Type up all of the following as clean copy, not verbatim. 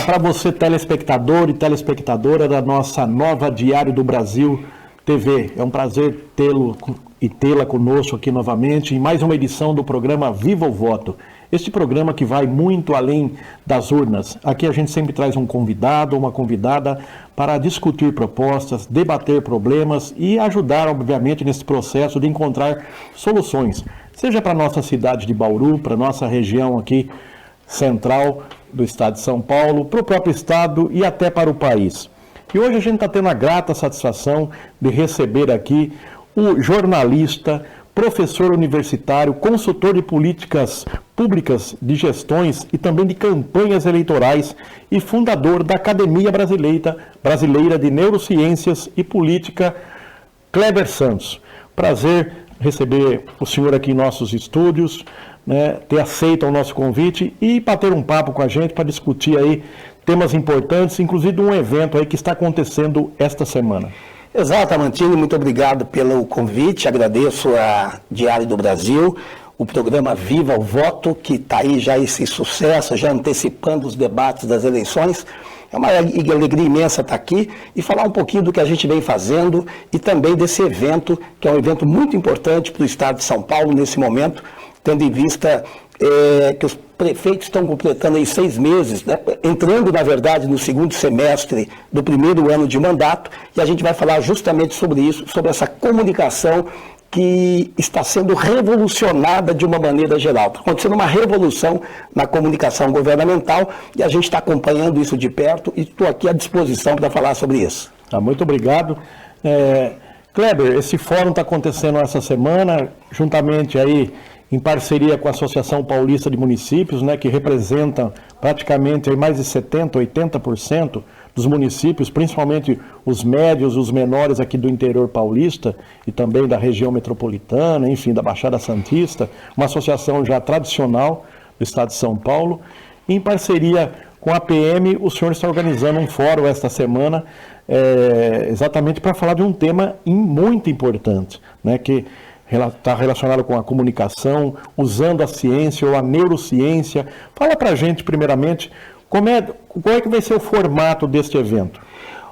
para você, telespectador e telespectadora da nossa nova Diário do Brasil TV. É um prazer tê-lo e tê-la conosco aqui novamente em mais uma edição do programa Viva o Voto. Este programa que vai muito além das urnas. Aqui a gente sempre traz um convidado ou uma convidada para discutir propostas, debater problemas e ajudar, obviamente, nesse processo de encontrar soluções. Seja para a nossa cidade de Bauru, para a nossa região aqui central do estado de São Paulo, para o próprio estado e até para o país. E hoje a gente está tendo a grata satisfação de receber aqui o jornalista, professor universitário, consultor de políticas públicas, de gestões e também de campanhas eleitorais e fundador da Academia Brasileira de Neurociências e Política, Kleber Santos. Prazer receber o senhor aqui em nossos estúdios, né, ter aceito o nosso convite e bater um papo com a gente para discutir aí temas importantes, inclusive um evento aí que está acontecendo esta semana. Exato, Amantini, muito obrigado pelo convite, agradeço a Diário do Brasil, o programa Viva o Voto, que está aí já esse sucesso, já antecipando os debates das eleições. É uma alegria imensa estar aqui e falar um pouquinho do que a gente vem fazendo e também desse evento, que é um evento muito importante para o estado de São Paulo nesse momento, tendo em vista que os prefeitos estão completando aí 6 meses, né, entrando, na verdade, no segundo semestre do primeiro ano de mandato, e a gente vai falar justamente sobre isso, sobre essa comunicação que está sendo revolucionada de uma maneira geral. Está acontecendo uma revolução na comunicação governamental e a gente está acompanhando isso de perto e estou aqui à disposição para falar sobre isso. Muito obrigado. Kleber, esse fórum está acontecendo essa semana, juntamente aí em parceria com a Associação Paulista de Municípios, né, que representa praticamente aí mais de 70%, 80% dos municípios, principalmente os médios, os menores aqui do interior paulista e também da região metropolitana, enfim, da Baixada Santista, uma associação já tradicional do estado de São Paulo. Em parceria com a PM, o senhor está organizando um fórum esta semana, exatamente para falar de um tema muito importante, né, que está relacionado com a comunicação, usando a ciência ou a neurociência. Fala para a gente, primeiramente, qual é que vai ser o formato deste evento?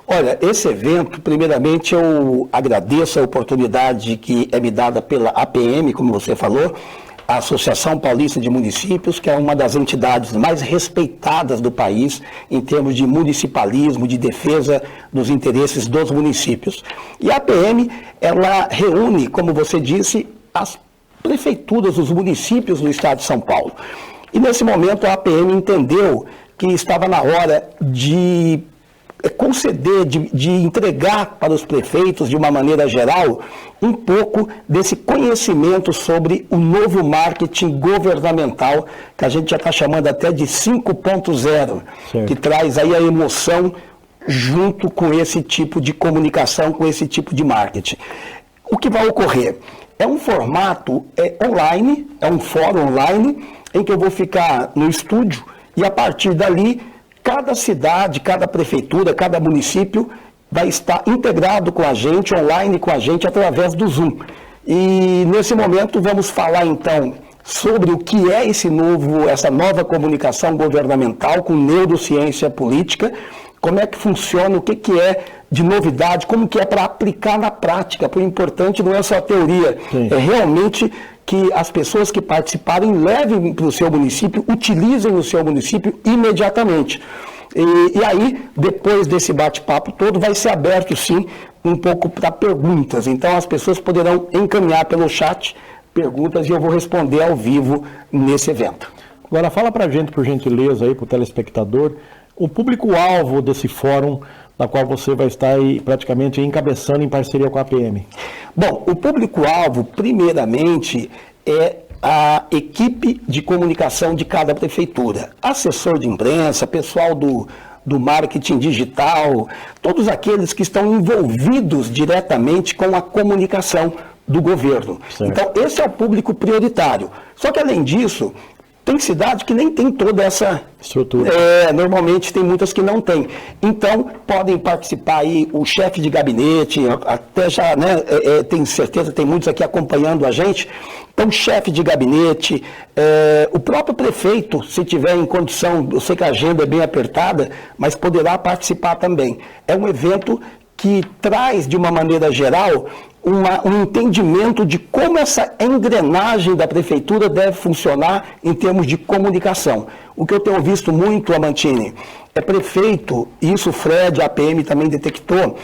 Olha, esse evento, primeiramente, eu agradeço a oportunidade que é me dada pela APM, como você falou, a Associação Paulista de Municípios, que é uma das entidades mais respeitadas do país em termos de municipalismo, de defesa dos interesses dos municípios. E a APM, ela reúne, como você disse, as prefeituras dos municípios do estado de São Paulo. E nesse momento a APM entendeu que estava na hora de conceder, de entregar para os prefeitos, de uma maneira geral, um pouco desse conhecimento sobre o novo marketing governamental, que a gente já está chamando até de 5.0, que traz aí a emoção junto com esse tipo de comunicação, com esse tipo de marketing. O que vai ocorrer? É um formato online, é um fórum online, em que eu vou ficar no estúdio e a partir dali cada cidade, cada prefeitura, cada município vai estar integrado com a gente, online com a gente, através do Zoom. E nesse momento vamos falar então sobre o que é essa nova comunicação governamental com neurociência política, como é que funciona, o que é de novidade, como que é para aplicar na prática, porque o importante não é só a teoria, é realmente que as pessoas que participarem levem para o seu município, utilizem o seu município imediatamente. E aí, depois desse bate-papo todo, vai ser aberto, sim, um pouco para perguntas. Então, as pessoas poderão encaminhar pelo chat perguntas e eu vou responder ao vivo nesse evento. Agora, fala para a gente, por gentileza, aí, para o telespectador, o público-alvo desse fórum, na qual você vai estar aí praticamente encabeçando em parceria com a APM. Bom, o público-alvo, primeiramente, é a equipe de comunicação de cada prefeitura. Assessor de imprensa, pessoal do marketing digital, todos aqueles que estão envolvidos diretamente com a comunicação do governo. Certo. Então, esse é o público prioritário. Só que, além disso, Tem cidade que nem tem toda essa estrutura. Normalmente tem muitas que não tem. Então, podem participar aí o chefe de gabinete, até já, tenho certeza, tem muitos aqui acompanhando a gente. Então, chefe de gabinete, o próprio prefeito, se tiver em condição, eu sei que a agenda é bem apertada, mas poderá participar também. É um evento que traz, de uma maneira geral, um entendimento de como essa engrenagem da prefeitura deve funcionar em termos de comunicação. O que eu tenho visto muito, Amantini, é prefeito, e isso o Fred, a APM também detectou,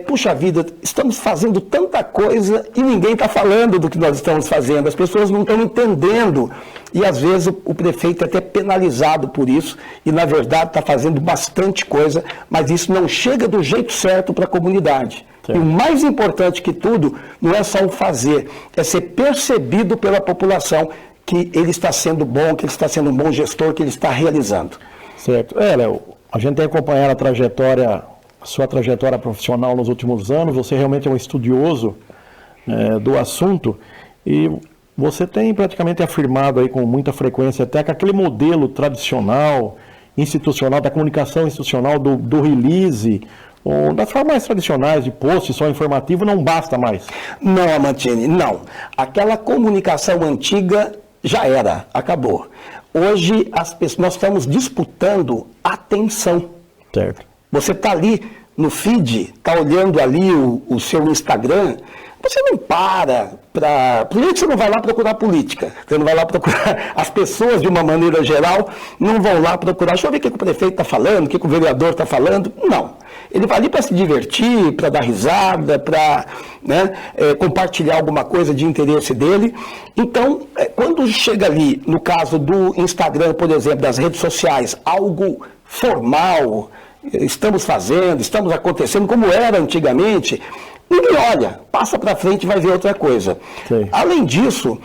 puxa vida, estamos fazendo tanta coisa e ninguém está falando do que nós estamos fazendo, as pessoas não estão entendendo, e às vezes o prefeito é até penalizado por isso, e na verdade está fazendo bastante coisa, mas isso não chega do jeito certo para a comunidade. Sim. E o mais importante que tudo, não é só o fazer, é ser percebido pela população que ele está sendo bom, que ele está sendo um bom gestor, que ele está realizando. Certo. Léo, a gente tem acompanhado a sua trajetória profissional nos últimos anos, você realmente é um estudioso do assunto, e você tem praticamente afirmado aí com muita frequência até que aquele modelo tradicional, institucional, da comunicação institucional, do release, ou das formas mais tradicionais de post só informativo, não basta mais. Não, Amantini, não. Aquela comunicação antiga já era, acabou. Hoje nós estamos disputando atenção. Certo. Você está ali no feed, está olhando ali o seu Instagram, você não para. Primeiro que você não vai lá procurar política, você não vai lá procurar, as pessoas de uma maneira geral não vão lá procurar, deixa eu ver o que o prefeito está falando, o que o vereador está falando, não. Ele vai ali para se divertir, para dar risada, para compartilhar alguma coisa de interesse dele. Então, quando chega ali, no caso do Instagram, por exemplo, das redes sociais, algo formal, estamos fazendo, estamos acontecendo, como era antigamente, ninguém olha, passa para frente e vai ver outra coisa. Sim. Além disso,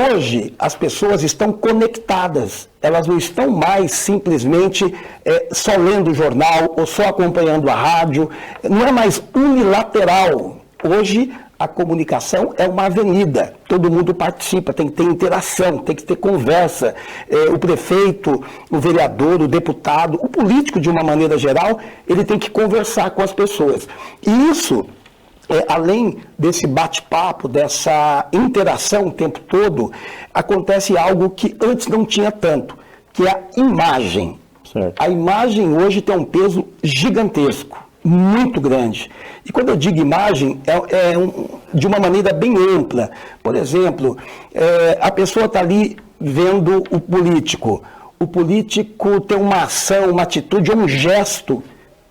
hoje as pessoas estão conectadas, elas não estão mais simplesmente só lendo o jornal ou só acompanhando a rádio, não é mais unilateral. Hoje a comunicação é uma avenida, todo mundo participa, tem que ter interação, tem que ter conversa. O prefeito, o vereador, o deputado, o político de uma maneira geral, ele tem que conversar com as pessoas. E isso, além desse bate-papo, dessa interação o tempo todo, acontece algo que antes não tinha tanto, que é a imagem. Certo. A imagem hoje tem um peso gigantesco, muito grande. E quando eu digo imagem, de uma maneira bem ampla. Por exemplo, a pessoa está ali vendo o político tem uma ação, uma atitude, um gesto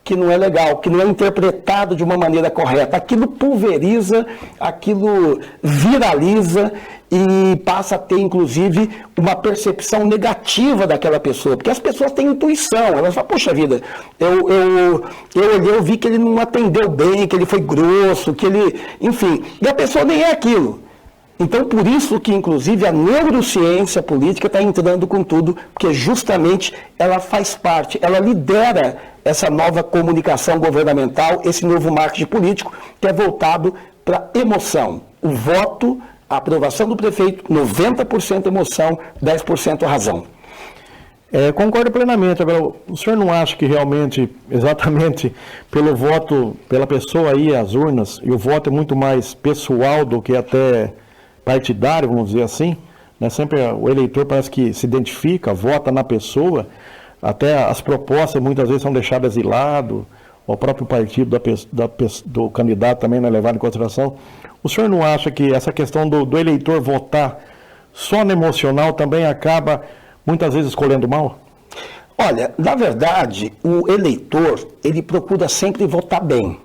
que não é legal, que não é interpretado de uma maneira correta. Aquilo pulveriza, aquilo viraliza e passa a ter, inclusive, uma percepção negativa daquela pessoa, porque as pessoas têm intuição, elas falam, poxa vida, eu olhei, eu vi que ele não atendeu bem, que ele foi grosso, que ele, enfim, e a pessoa nem é aquilo. Então, por isso que, inclusive, a neurociência política está entrando com tudo, porque justamente ela faz parte, ela lidera essa nova comunicação governamental, esse novo marketing político, que é voltado para emoção. O voto, a aprovação do prefeito, 90% emoção, 10% razão. Concordo plenamente. Agora, o senhor não acha que realmente, exatamente pelo voto, pela pessoa ir às urnas, e o voto é muito mais pessoal do que até partidário, vamos dizer assim, né? Sempre o eleitor parece que se identifica, vota na pessoa, até as propostas muitas vezes são deixadas de lado, o próprio partido do candidato também não é levado em consideração. O senhor não acha que essa questão do eleitor votar só no emocional também acaba muitas vezes escolhendo mal? Olha, na verdade, o eleitor, ele procura sempre votar bem,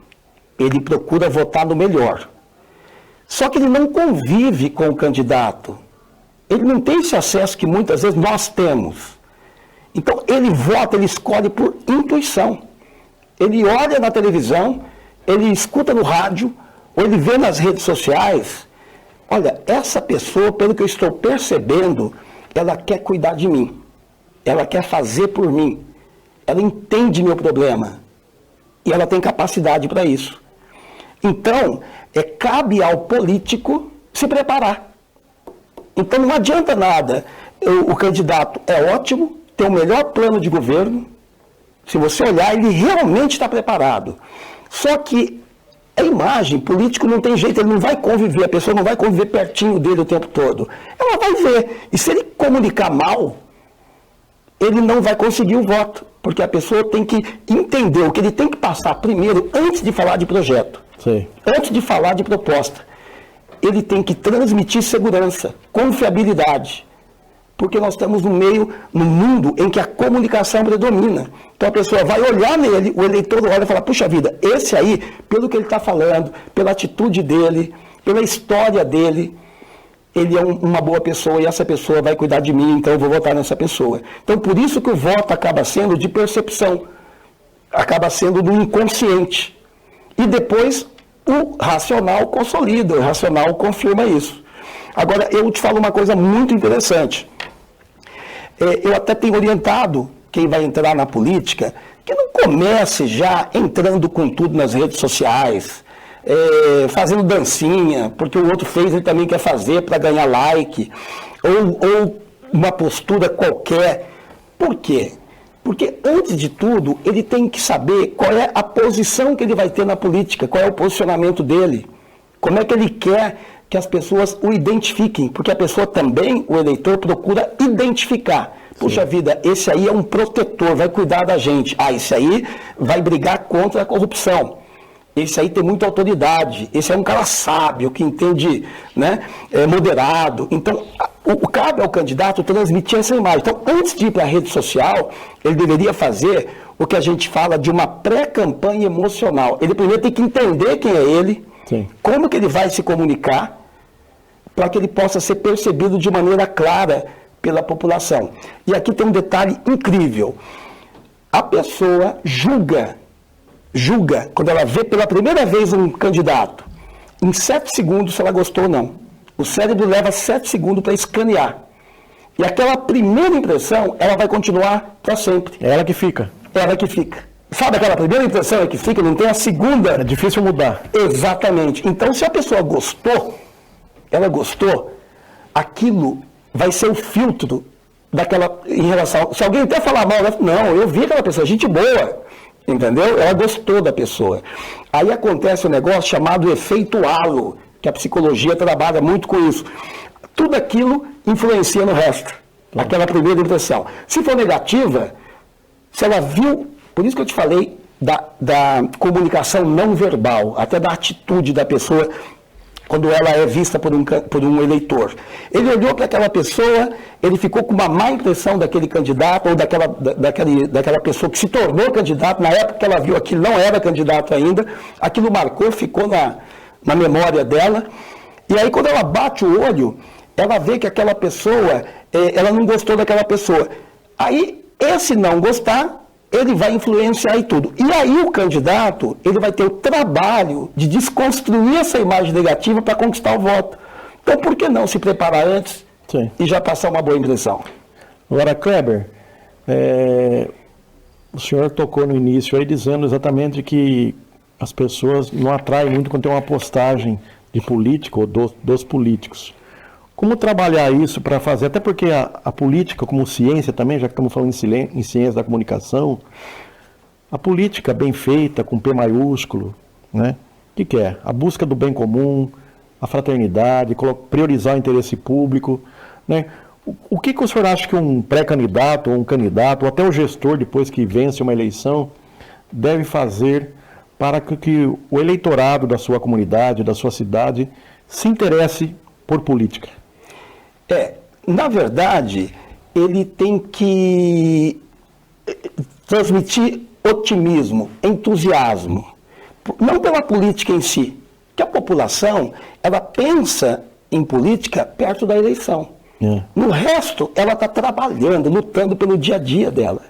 ele procura votar no melhor. Só que ele não convive com o candidato. Ele não tem esse acesso que muitas vezes nós temos. Então, ele vota, ele escolhe por intuição. Ele olha na televisão, ele escuta no rádio, ou ele vê nas redes sociais. Olha, essa pessoa, pelo que eu estou percebendo, ela quer cuidar de mim. Ela quer fazer por mim. Ela entende meu problema. E ela tem capacidade para isso. Então, cabe ao político se preparar. Então, não adianta nada o candidato é ótimo, tem o melhor plano de governo. Se você olhar, ele realmente está preparado. Só que a imagem, político não tem jeito, ele não vai conviver, a pessoa não vai conviver pertinho dele o tempo todo. Ela vai ver. E se ele comunicar mal, ele não vai conseguir o voto. Porque a pessoa tem que entender o que ele tem que passar primeiro, antes de falar de projeto. Sim. Antes de falar de proposta. Ele tem que transmitir segurança, confiabilidade. Porque nós estamos no mundo em que a comunicação predomina. Então a pessoa vai olhar nele, o eleitor olha e fala, puxa vida, esse aí, pelo que ele está falando, pela atitude dele, pela história dele, ele é uma boa pessoa e essa pessoa vai cuidar de mim, então eu vou votar nessa pessoa. Então por isso que o voto acaba sendo de percepção, acaba sendo do inconsciente. E depois o racional consolida, o racional confirma isso. Agora, eu te falo uma coisa muito interessante. Eu até tenho orientado quem vai entrar na política que não comece já entrando com tudo nas redes sociais, fazendo dancinha, porque o outro fez, ele também quer fazer para ganhar like, ou uma postura qualquer. Por quê? Porque, antes de tudo, ele tem que saber qual é a posição que ele vai ter na política, qual é o posicionamento dele, como é que ele quer que as pessoas o identifiquem, porque a pessoa também, o eleitor, procura identificar. Puxa vida, esse aí é um protetor, vai cuidar da gente. Esse aí vai brigar contra a corrupção. Esse aí tem muita autoridade. Esse é um cara sábio, que entende, né, moderado. Então, cabe ao candidato transmitir essa imagem. Então, antes de ir para a rede social, ele deveria fazer o que a gente fala de uma pré-campanha emocional. Ele primeiro tem que entender quem é ele, sim, como que ele vai se comunicar, para que ele possa ser percebido de maneira clara pela população. E aqui tem um detalhe incrível. A pessoa julga, quando ela vê pela primeira vez um candidato, em 7 segundos se ela gostou ou não. O cérebro leva 7 segundos para escanear. E aquela primeira impressão, ela vai continuar para sempre. É ela que fica. Ela que fica. Sabe aquela primeira impressão é que fica, não tem a segunda? É difícil mudar. Exatamente. Então, se a pessoa gostou, ela gostou, aquilo vai ser o filtro daquela, em relação, se alguém até falar mal, não, eu vi aquela pessoa, gente boa, entendeu? Ela gostou da pessoa. Aí acontece um negócio chamado efeito halo, que a psicologia trabalha muito com isso. Tudo aquilo influencia no resto, aquela primeira impressão. Se for negativa, se ela viu, por isso que eu te falei da comunicação não verbal, até da atitude da pessoa, quando ela é vista por um eleitor. Ele olhou para aquela pessoa, ele ficou com uma má impressão daquele candidato, ou daquela pessoa que se tornou candidato, na época que ela viu aquilo, não era candidato ainda, aquilo marcou, ficou na memória dela, e aí quando ela bate o olho, ela vê que aquela pessoa, ela não gostou daquela pessoa. Aí, esse não gostar, ele vai influenciar e tudo. E aí o candidato, ele vai ter o trabalho de desconstruir essa imagem negativa para conquistar o voto. Então, por que não se preparar antes, sim, e já passar uma boa impressão? Agora, Kleber, o senhor tocou no início aí dizendo exatamente que as pessoas não atraem muito quando tem uma postagem de político ou dos políticos. Como trabalhar isso para fazer, até porque a política como ciência também, já que estamos falando em ciência da comunicação, a política bem feita, com P maiúsculo, né? O que é? A busca do bem comum, a fraternidade, priorizar o interesse público, né? O que o senhor acha que um pré-candidato, ou um candidato, ou até o gestor, depois que vence uma eleição, deve fazer para que o eleitorado da sua comunidade, da sua cidade, se interesse por política? Na verdade, ele tem que transmitir otimismo, entusiasmo, não pela política em si, que a população, ela pensa em política perto da eleição. No resto, ela está trabalhando, lutando pelo dia a dia dela,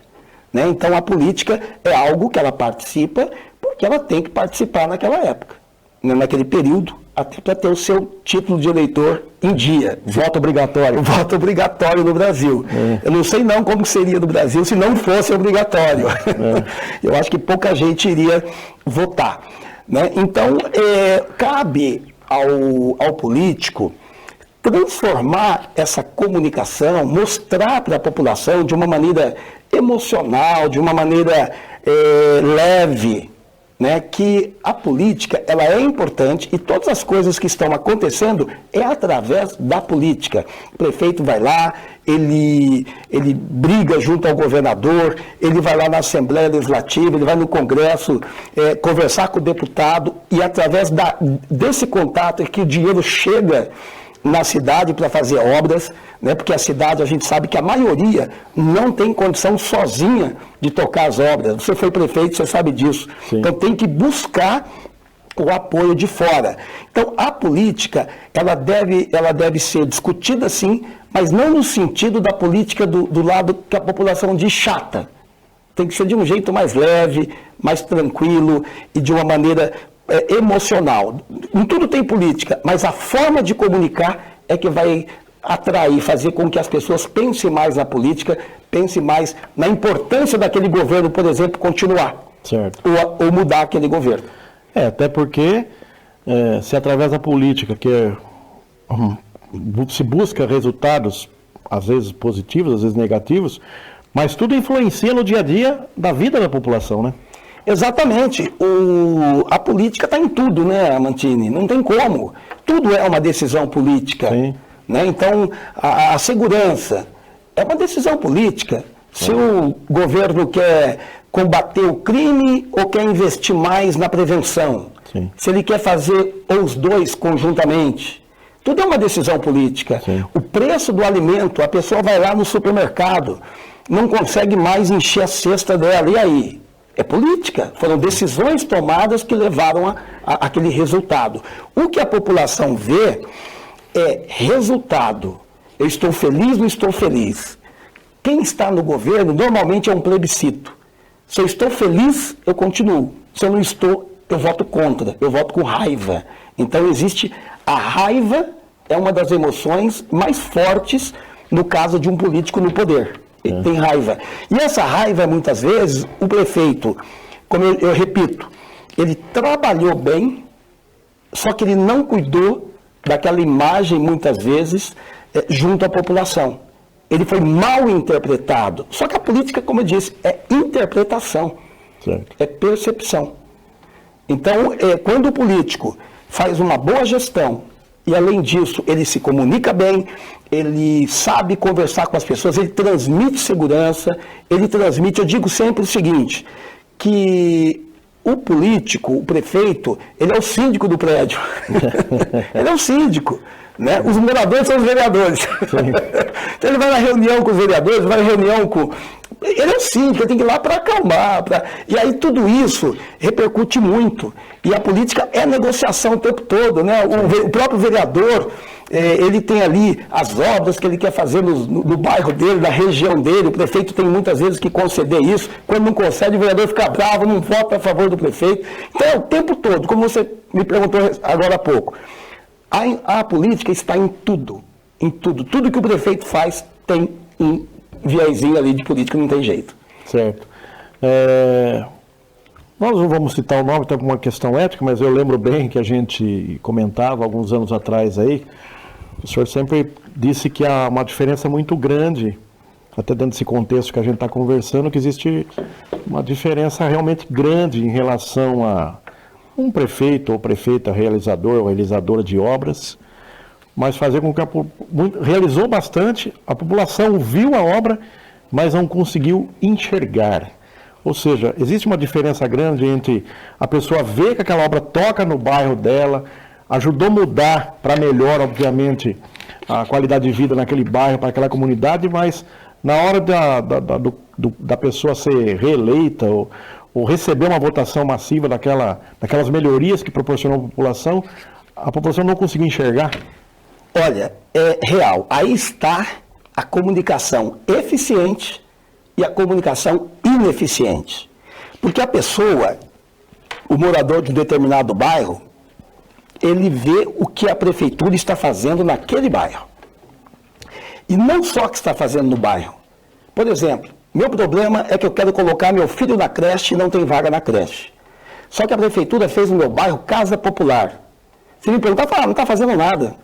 né? Então, a política é algo que ela participa porque ela tem que participar naquela época, né? Naquele período, até para ter o seu título de eleitor em dia. Voto obrigatório. Voto obrigatório no Brasil. Eu não sei não como seria no Brasil se não fosse obrigatório. Eu acho que pouca gente iria votar, né? Então, cabe ao político transformar essa comunicação, mostrar para a população de uma maneira emocional, de uma maneira leve, né, que a política ela é importante e todas as coisas que estão acontecendo é através da política. O prefeito vai lá, ele briga junto ao governador, ele vai lá na Assembleia Legislativa, ele vai no Congresso conversar com o deputado e através desse contato é que o dinheiro chega na cidade para fazer obras, né, porque a cidade, a gente sabe que a maioria não tem condição sozinha de tocar as obras. Você foi prefeito, você sabe disso. Sim. Então tem que buscar o apoio de fora. Então a política, ela deve ser discutida sim, mas não no sentido da política do lado que a população diz chata. Tem que ser de um jeito mais leve, mais tranquilo e de uma maneira emocional. Em tudo tem política, mas a forma de comunicar é que vai atrair, fazer com que as pessoas pensem mais na política, pensem mais na importância daquele governo, por exemplo, continuar. Certo. Ou mudar aquele governo. Até porque se através da política se busca resultados, às vezes positivos, às vezes negativos, mas tudo influencia no dia a dia da vida da população, né? Exatamente. A política está em tudo, né, Mantini? Não tem como. Tudo é uma decisão política. Sim. Né? Então, a segurança é uma decisão política. Se o governo quer combater o crime ou quer investir mais na prevenção. Sim. Se ele quer fazer os dois conjuntamente. Tudo é uma decisão política. Sim. O preço do alimento, a pessoa vai lá no supermercado, não consegue mais encher a cesta dela. E aí? É política, foram decisões tomadas que levaram a aquele resultado. O que a população vê é resultado. Eu estou feliz, não estou feliz. Quem está no governo normalmente é um plebiscito. Se eu estou feliz, eu continuo. Se eu não estou, eu voto contra, eu voto com raiva. Então existe a raiva, é uma das emoções mais fortes no caso de um político no poder. Ele tem raiva. E essa raiva, muitas vezes, o prefeito, como eu repito, ele trabalhou bem, só que ele não cuidou daquela imagem, muitas vezes, junto à população. Ele foi mal interpretado. Só que a política, como eu disse, é interpretação, certo. É percepção. Então, quando o político faz uma boa gestão, e além disso, ele se comunica bem, ele sabe conversar com as pessoas, ele transmite segurança, ele transmite, eu digo sempre o seguinte, que o político, o prefeito, ele é o síndico do prédio. Ele é o síndico, né? Os moradores são os vereadores. Então ele vai na reunião com os vereadores, vai na reunião com... Ele é o síndico, ele tem que ir lá para acalmar. E aí tudo isso repercute muito. E a política é negociação o tempo todo, né? O próprio vereador, ele tem ali as obras que ele quer fazer no bairro dele, na região dele. O prefeito tem muitas vezes que conceder isso. Quando não concede, o vereador fica bravo, não vota a favor do prefeito. Então é o tempo todo, como você me perguntou agora há pouco. A política está em tudo, em tudo. Tudo que o prefeito faz tem um viezinho ali de política, não tem jeito. Certo. Nós não vamos citar o nome, até por uma questão ética, mas eu lembro bem que a gente comentava alguns anos atrás aí, o senhor sempre disse que há uma diferença muito grande, até dentro desse contexto que a gente está conversando, que existe uma diferença realmente grande em relação a um prefeito ou prefeita realizador ou realizadora de obras, mas fazer com que realizou bastante, a população viu a obra, mas não conseguiu enxergar. Ou seja, existe uma diferença grande entre a pessoa ver que aquela obra toca no bairro dela, ajudou a mudar para melhor, obviamente, a qualidade de vida naquele bairro, para aquela comunidade, mas na hora da pessoa ser reeleita ou receber uma votação massiva daquelas melhorias que proporcionou a população não conseguiu enxergar. Olha, é real. Aí está a comunicação eficiente e a comunicação ineficiente. Porque a pessoa, o morador de um determinado bairro, ele vê o que a prefeitura está fazendo naquele bairro. E não só o que está fazendo no bairro. Por exemplo, meu problema é que eu quero colocar meu filho na creche e não tem vaga na creche. Só que a prefeitura fez no meu bairro casa popular. Se me perguntar, fala, não está fazendo nada.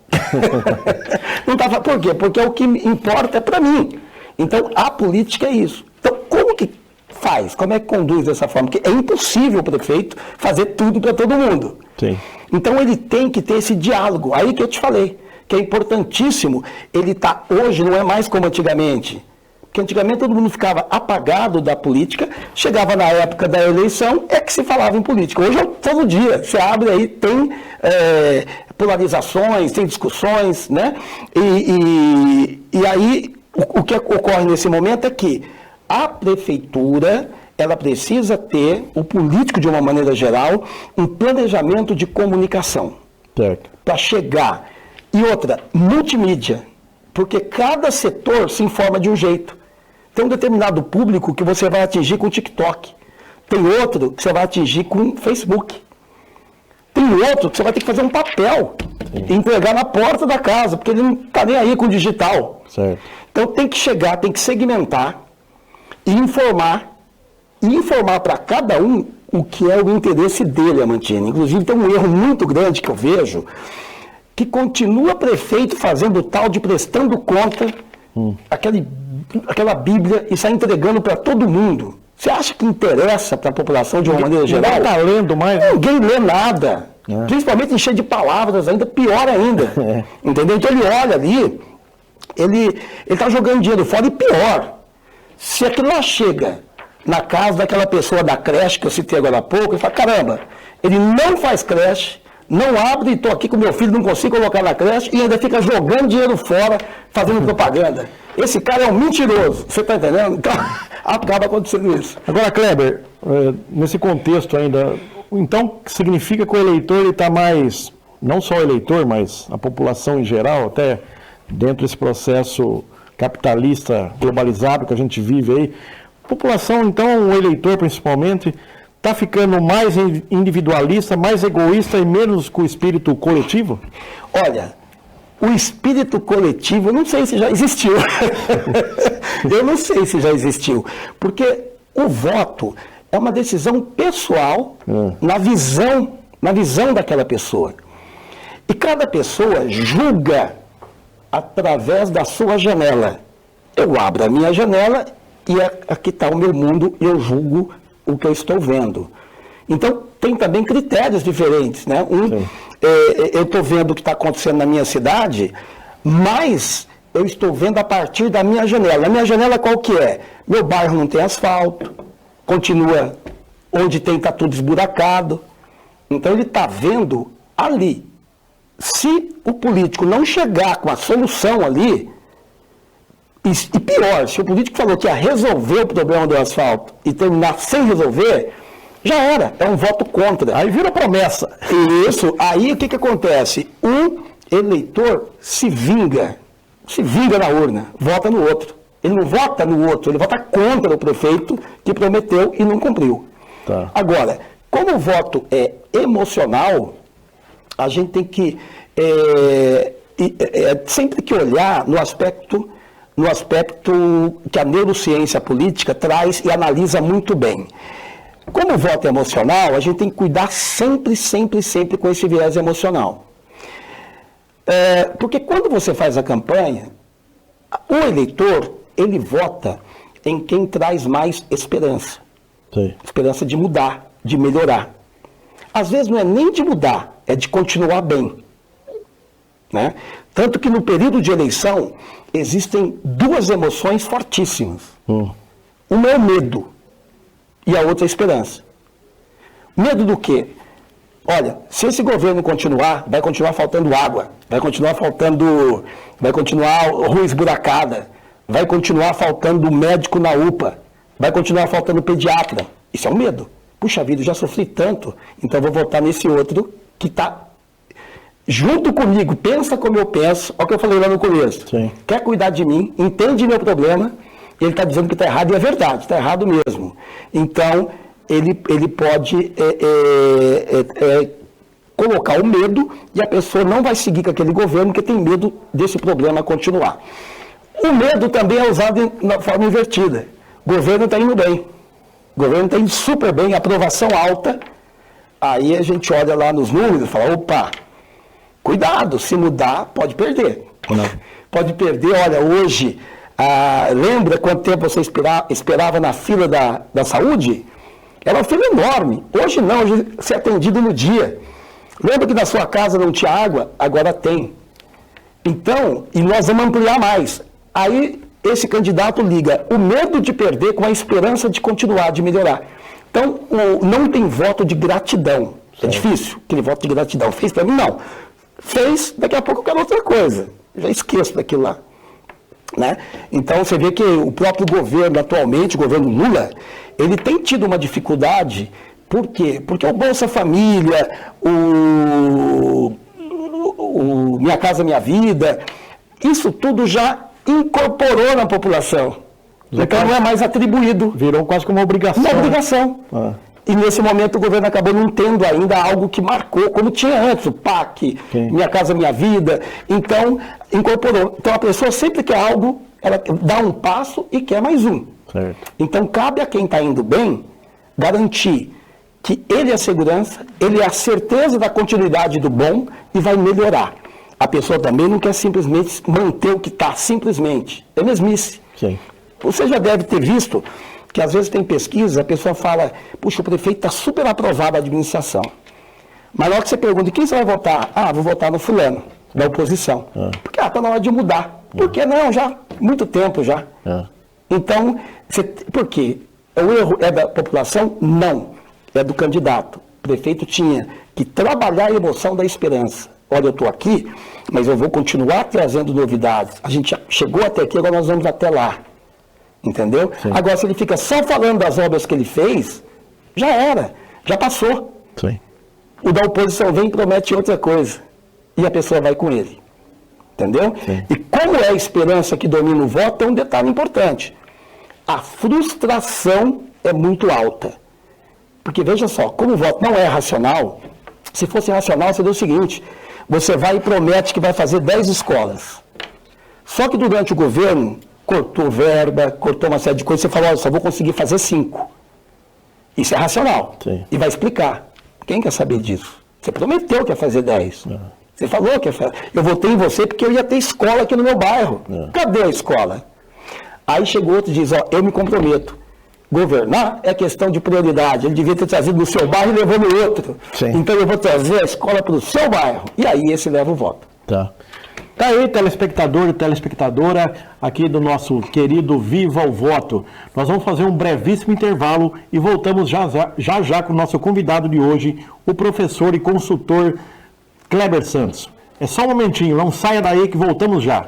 Não tá, por quê? Porque o que importa é para mim. Então, a política é isso. Então, como que faz? Como é que conduz dessa forma? Porque é impossível o prefeito fazer tudo para todo mundo. Sim. Então, ele tem que ter esse diálogo. Aí que eu te falei, que é importantíssimo. Ele está hoje, não é mais como antigamente. Porque antigamente todo mundo ficava apagado da política, chegava na época da eleição, é que se falava em política. Hoje é todo dia, você abre aí, tem polarizações, tem discussões, né? E aí, o que ocorre nesse momento é que a prefeitura, ela precisa ter, o político de uma maneira geral, um planejamento de comunicação. Certo. Para chegar. E outra, multimídia. Porque cada setor se informa de um jeito. Tem um determinado público que você vai atingir com o TikTok. Tem outro que você vai atingir com o Facebook. Tem outro que você vai ter que fazer um papel e entregar na porta da casa, porque ele não está nem aí com o digital. Certo. Então tem que chegar, tem que segmentar e informar para cada um o que é o interesse dele, Amantini. Inclusive tem um erro muito grande que eu vejo, que continua prefeito fazendo o tal de prestando conta, aquela Bíblia e sai entregando para todo mundo. Você acha que interessa para a população de uma maneira geral? Ninguém está lendo mais. Ninguém lê nada. Principalmente encher de palavras ainda, pior ainda. Entendeu? Então ele olha ali, ele está jogando dinheiro fora e pior. Se aquilo lá chega na casa daquela pessoa da creche que eu citei agora há pouco, ele fala, caramba, ele não faz creche, não abre, estou aqui com meu filho, não consigo colocar na creche e ainda fica jogando dinheiro fora, fazendo propaganda. Esse cara é um mentiroso, você está entendendo? Então, acaba acontecendo isso. Agora, Kleber, nesse contexto ainda, então significa que o eleitor está mais, não só o eleitor, mas a população em geral, até dentro desse processo capitalista globalizado que a gente vive aí, a população, então, o eleitor principalmente, está ficando mais individualista, mais egoísta e menos com o espírito coletivo? Olha, o espírito coletivo, eu não sei se já existiu. Eu não sei se já existiu. Porque o voto é uma decisão pessoal na visão daquela pessoa. E cada pessoa julga através da sua janela. Eu abro a minha janela e aqui está o meu mundo e eu julgo o que eu estou vendo. Então, tem também critérios diferentes, né? Eu estou vendo o que está acontecendo na minha cidade, mas eu estou vendo a partir da minha janela. A minha janela qual que é? Meu bairro não tem asfalto, continua onde tem, está tudo esburacado. Então, ele está vendo ali. Se o político não chegar com a solução ali, e pior, se o político falou que ia resolver o problema do asfalto e terminar sem resolver, já era, é um voto contra. Aí vira promessa. Isso, aí o que acontece? Um eleitor se vinga na urna, vota no outro. Ele não vota no outro, ele vota contra o prefeito que prometeu e não cumpriu. Tá. Agora, como o voto é emocional, a gente tem que sempre que olhar no aspecto que a neurociência política traz e analisa muito bem. Como o voto é emocional, a gente tem que cuidar sempre com esse viés emocional. Porque quando você faz a campanha, o eleitor, ele vota em quem traz mais esperança. Sim. Esperança de mudar, de melhorar. Às vezes não é nem de mudar, é de continuar bem. Né? Tanto que no período de eleição existem duas emoções fortíssimas. Uma é o medo e a outra é a esperança. Medo do quê? Olha, se esse governo continuar, vai continuar faltando água, vai continuar rua esburacada, vai continuar faltando médico na UPA, vai continuar faltando pediatra. Isso é um medo. Puxa vida, eu já sofri tanto, então vou votar nesse outro que está junto comigo, pensa como eu penso, olha o que eu falei lá no começo. Sim. Quer cuidar de mim, entende meu problema, ele está dizendo que está errado, e é verdade, está errado mesmo. Então, ele pode colocar o medo e a pessoa não vai seguir com aquele governo porque tem medo desse problema continuar. O medo também é usado na forma invertida. O governo está indo bem, o governo está indo super bem, aprovação alta, aí a gente olha lá nos números e fala, opa, cuidado, se mudar, pode perder. Não. Pode perder, olha, hoje, lembra quanto tempo você esperava na fila da saúde? Era uma fila enorme. Hoje não, hoje você é atendido no dia. Lembra que na sua casa não tinha água? Agora tem. Então, e nós vamos ampliar mais. Aí, esse candidato liga o medo de perder com a esperança de continuar, de melhorar. Então, não tem voto de gratidão. É difícil, aquele voto de gratidão. Fez para mim? Não. Fez, daqui a pouco eu quero outra coisa. Já esqueço daquilo lá. Né? Então, você vê que o próprio governo, atualmente, o governo Lula, ele tem tido uma dificuldade. Por quê? Porque o Bolsa Família, o Minha Casa Minha Vida, isso tudo já incorporou na população. Então não é mais atribuído. Virou quase como uma obrigação. Uma obrigação. E nesse momento o governo acabou não tendo ainda algo que marcou, como tinha antes, o PAC, Minha Casa Minha Vida. Então, incorporou. Então a pessoa sempre quer algo, ela dá um passo e quer mais um. Certo. Então cabe a quem está indo bem garantir que ele é a segurança, ele é a certeza da continuidade do bom e vai melhorar. A pessoa também não quer simplesmente manter o que está, simplesmente. É mesmice. Sim. Você já deve ter visto que às vezes tem pesquisa, a pessoa fala, puxa, o prefeito está super aprovado a administração. Mas na hora que você pergunta, quem você vai votar? Ah, vou votar no fulano, da oposição. Porque está na hora de mudar. Por que não? Já, muito tempo já. Então, por quê? O erro é da população? Não. É do candidato. O prefeito tinha que trabalhar a emoção da esperança. Olha, eu estou aqui, mas eu vou continuar trazendo novidades. A gente chegou até aqui, agora nós vamos até lá. Entendeu? Sim. Agora, se ele fica só falando das obras que ele fez, já era, já passou. Sim. O da oposição vem e promete outra coisa. E a pessoa vai com ele. Entendeu? Sim. E como é a esperança que domina o voto, tem um detalhe importante. A frustração é muito alta. Porque veja só, como o voto não é racional, se fosse racional seria o seguinte, você vai e promete que vai fazer 10 escolas. Só que durante o governo, cortou verba, cortou uma série de coisas, você falou, olha, só vou conseguir fazer 5. Isso é racional. Sim. E vai explicar. Quem quer saber disso? Você prometeu que ia fazer 10. Você falou que ia fazer. Eu votei em você porque eu ia ter escola aqui no meu bairro. Cadê a escola? Aí chegou outro e diz, ó, eu me comprometo. Governar é questão de prioridade. Ele devia ter trazido no seu bairro e levou no outro. Sim. Então eu vou trazer a escola para o seu bairro. E aí esse leva o voto. Tá. Tá aí, telespectador e telespectadora, aqui do nosso querido Viva o Voto. Nós vamos fazer um brevíssimo intervalo e voltamos já com o nosso convidado de hoje, o professor e consultor Kleber Santos. É só um momentinho, não saia daí que voltamos já.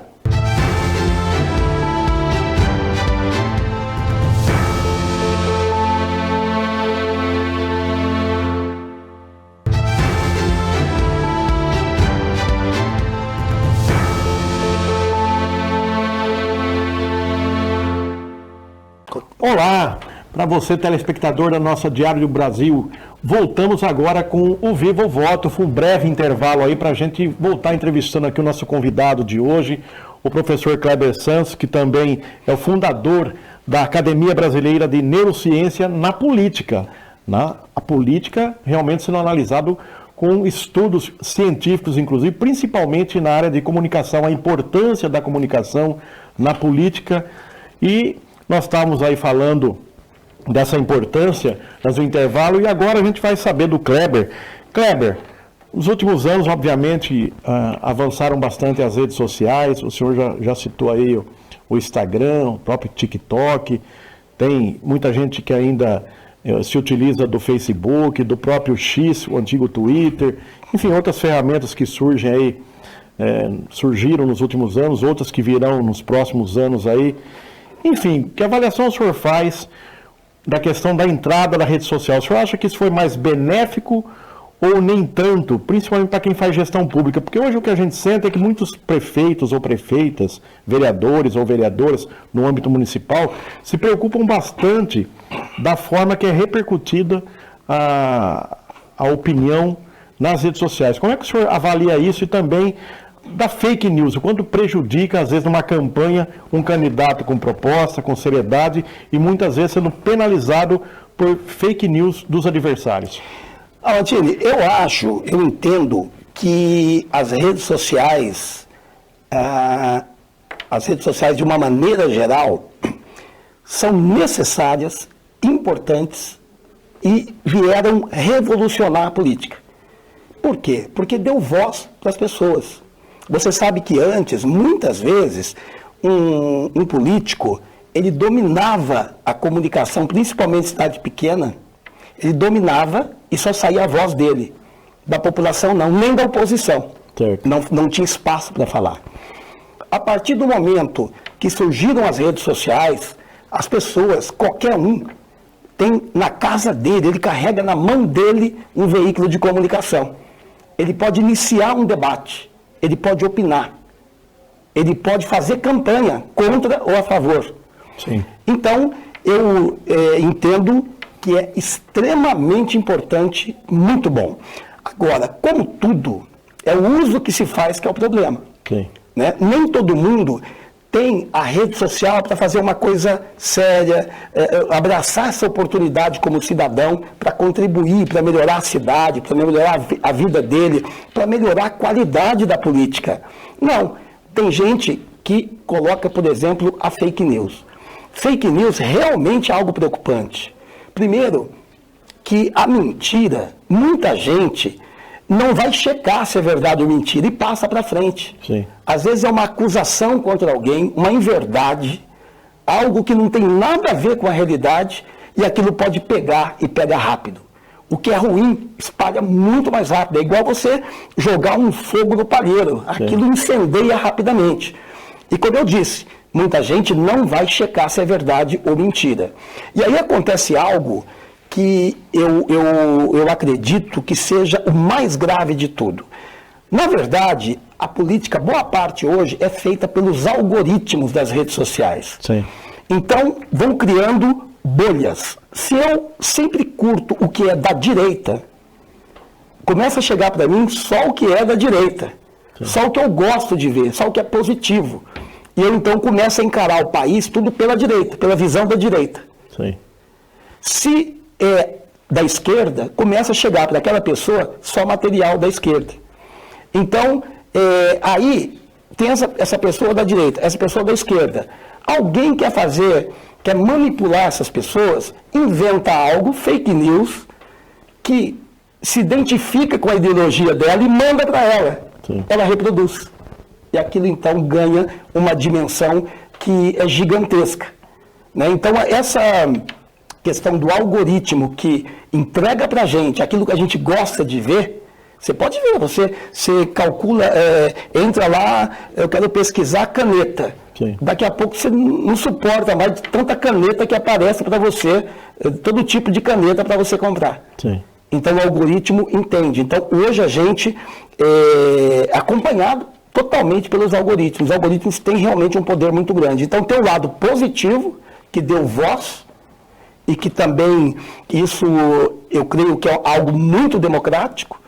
Olá, para você telespectador da nossa Diário do Brasil, voltamos agora com o Viva o Voto, foi um breve intervalo aí para a gente voltar entrevistando aqui o nosso convidado de hoje, o professor Kleber Santos, que também é o fundador da Academia Brasileira de Neurociência na Política. A política realmente sendo analisado com estudos científicos, inclusive, principalmente na área de comunicação, a importância da comunicação na política. E nós estávamos aí falando dessa importância no intervalo e agora a gente vai saber do Kleber. Kleber, nos últimos anos, obviamente, avançaram bastante as redes sociais, o senhor já citou aí o Instagram, o próprio TikTok, tem muita gente que ainda se utiliza do Facebook, do próprio X, o antigo Twitter, enfim, outras ferramentas que surgem aí, surgiram nos últimos anos, outras que virão nos próximos anos aí. Enfim, que avaliação o senhor faz da questão da entrada da rede social? O senhor acha que isso foi mais benéfico ou nem tanto, principalmente para quem faz gestão pública? Porque hoje o que a gente sente é que muitos prefeitos ou prefeitas, vereadores ou vereadoras no âmbito municipal, se preocupam bastante da forma que é repercutida a opinião nas redes sociais. Como é que o senhor avalia isso e também da fake news, o quanto prejudica, às vezes, numa campanha, um candidato com proposta, com seriedade, e muitas vezes sendo penalizado por fake news dos adversários? Martini, eu entendo que as redes sociais de uma maneira geral, são necessárias, importantes e vieram revolucionar a política. Por quê? Porque deu voz para as pessoas. Você sabe que antes, muitas vezes, um político, ele dominava a comunicação, principalmente em cidade pequena, ele dominava e só saía a voz dele. Da população não, nem da oposição. Não tinha espaço para falar. A partir do momento que surgiram as redes sociais, as pessoas, qualquer um, tem na casa dele, ele carrega na mão dele um veículo de comunicação. Ele pode iniciar um debate, ele pode opinar, ele pode fazer campanha contra ou a favor. Sim. Então, eu entendo que é extremamente importante, muito bom. Agora, como tudo, é o uso que se faz que é o problema. Sim. Né? Nem todo mundo tem a rede social para fazer uma coisa séria, abraçar essa oportunidade como cidadão para contribuir, para melhorar a cidade, para melhorar a vida dele, para melhorar a qualidade da política. Não, tem gente que coloca, por exemplo, a fake news. Fake news realmente é algo preocupante. Primeiro, que a mentira, muita gente não vai checar se é verdade ou mentira e passa para frente. Sim. Às vezes é uma acusação contra alguém, uma inverdade, algo que não tem nada a ver com a realidade e aquilo pode pegar e pega rápido. O que é ruim espalha muito mais rápido. É igual você jogar um fogo no palheiro. Aquilo incendeia rapidamente. E como eu disse, muita gente não vai checar se é verdade ou mentira. E aí acontece algo que eu acredito que seja o mais grave de tudo. Na verdade, a política, boa parte hoje, é feita pelos algoritmos das redes sociais. Sim. Então, vão criando bolhas. Se eu sempre curto o que é da direita, começa a chegar para mim só o que é da direita. Sim. Só o que eu gosto de ver, só o que é positivo. E eu, então, começo a encarar o país tudo pela direita, pela visão da direita. Sim. Se é da esquerda, começa a chegar para aquela pessoa só material da esquerda. Então, aí tem essa pessoa da direita, essa pessoa da esquerda. Alguém quer manipular essas pessoas, inventa algo, fake news, que se identifica com a ideologia dela e manda para ela. Sim. Ela reproduz. E aquilo, então, ganha uma dimensão que é gigantesca. Né? Então, essa questão do algoritmo que entrega para a gente aquilo que a gente gosta de ver, você pode ver, você calcula, entra lá, eu quero pesquisar caneta. Sim. Daqui a pouco você não suporta mais de tanta caneta que aparece para você, todo tipo de caneta para você comprar. Sim. Então o algoritmo entende. Então hoje a gente é acompanhado totalmente pelos algoritmos. Os algoritmos têm realmente um poder muito grande. Então tem o lado positivo, que deu voz, e que também isso eu creio que é algo muito democrático,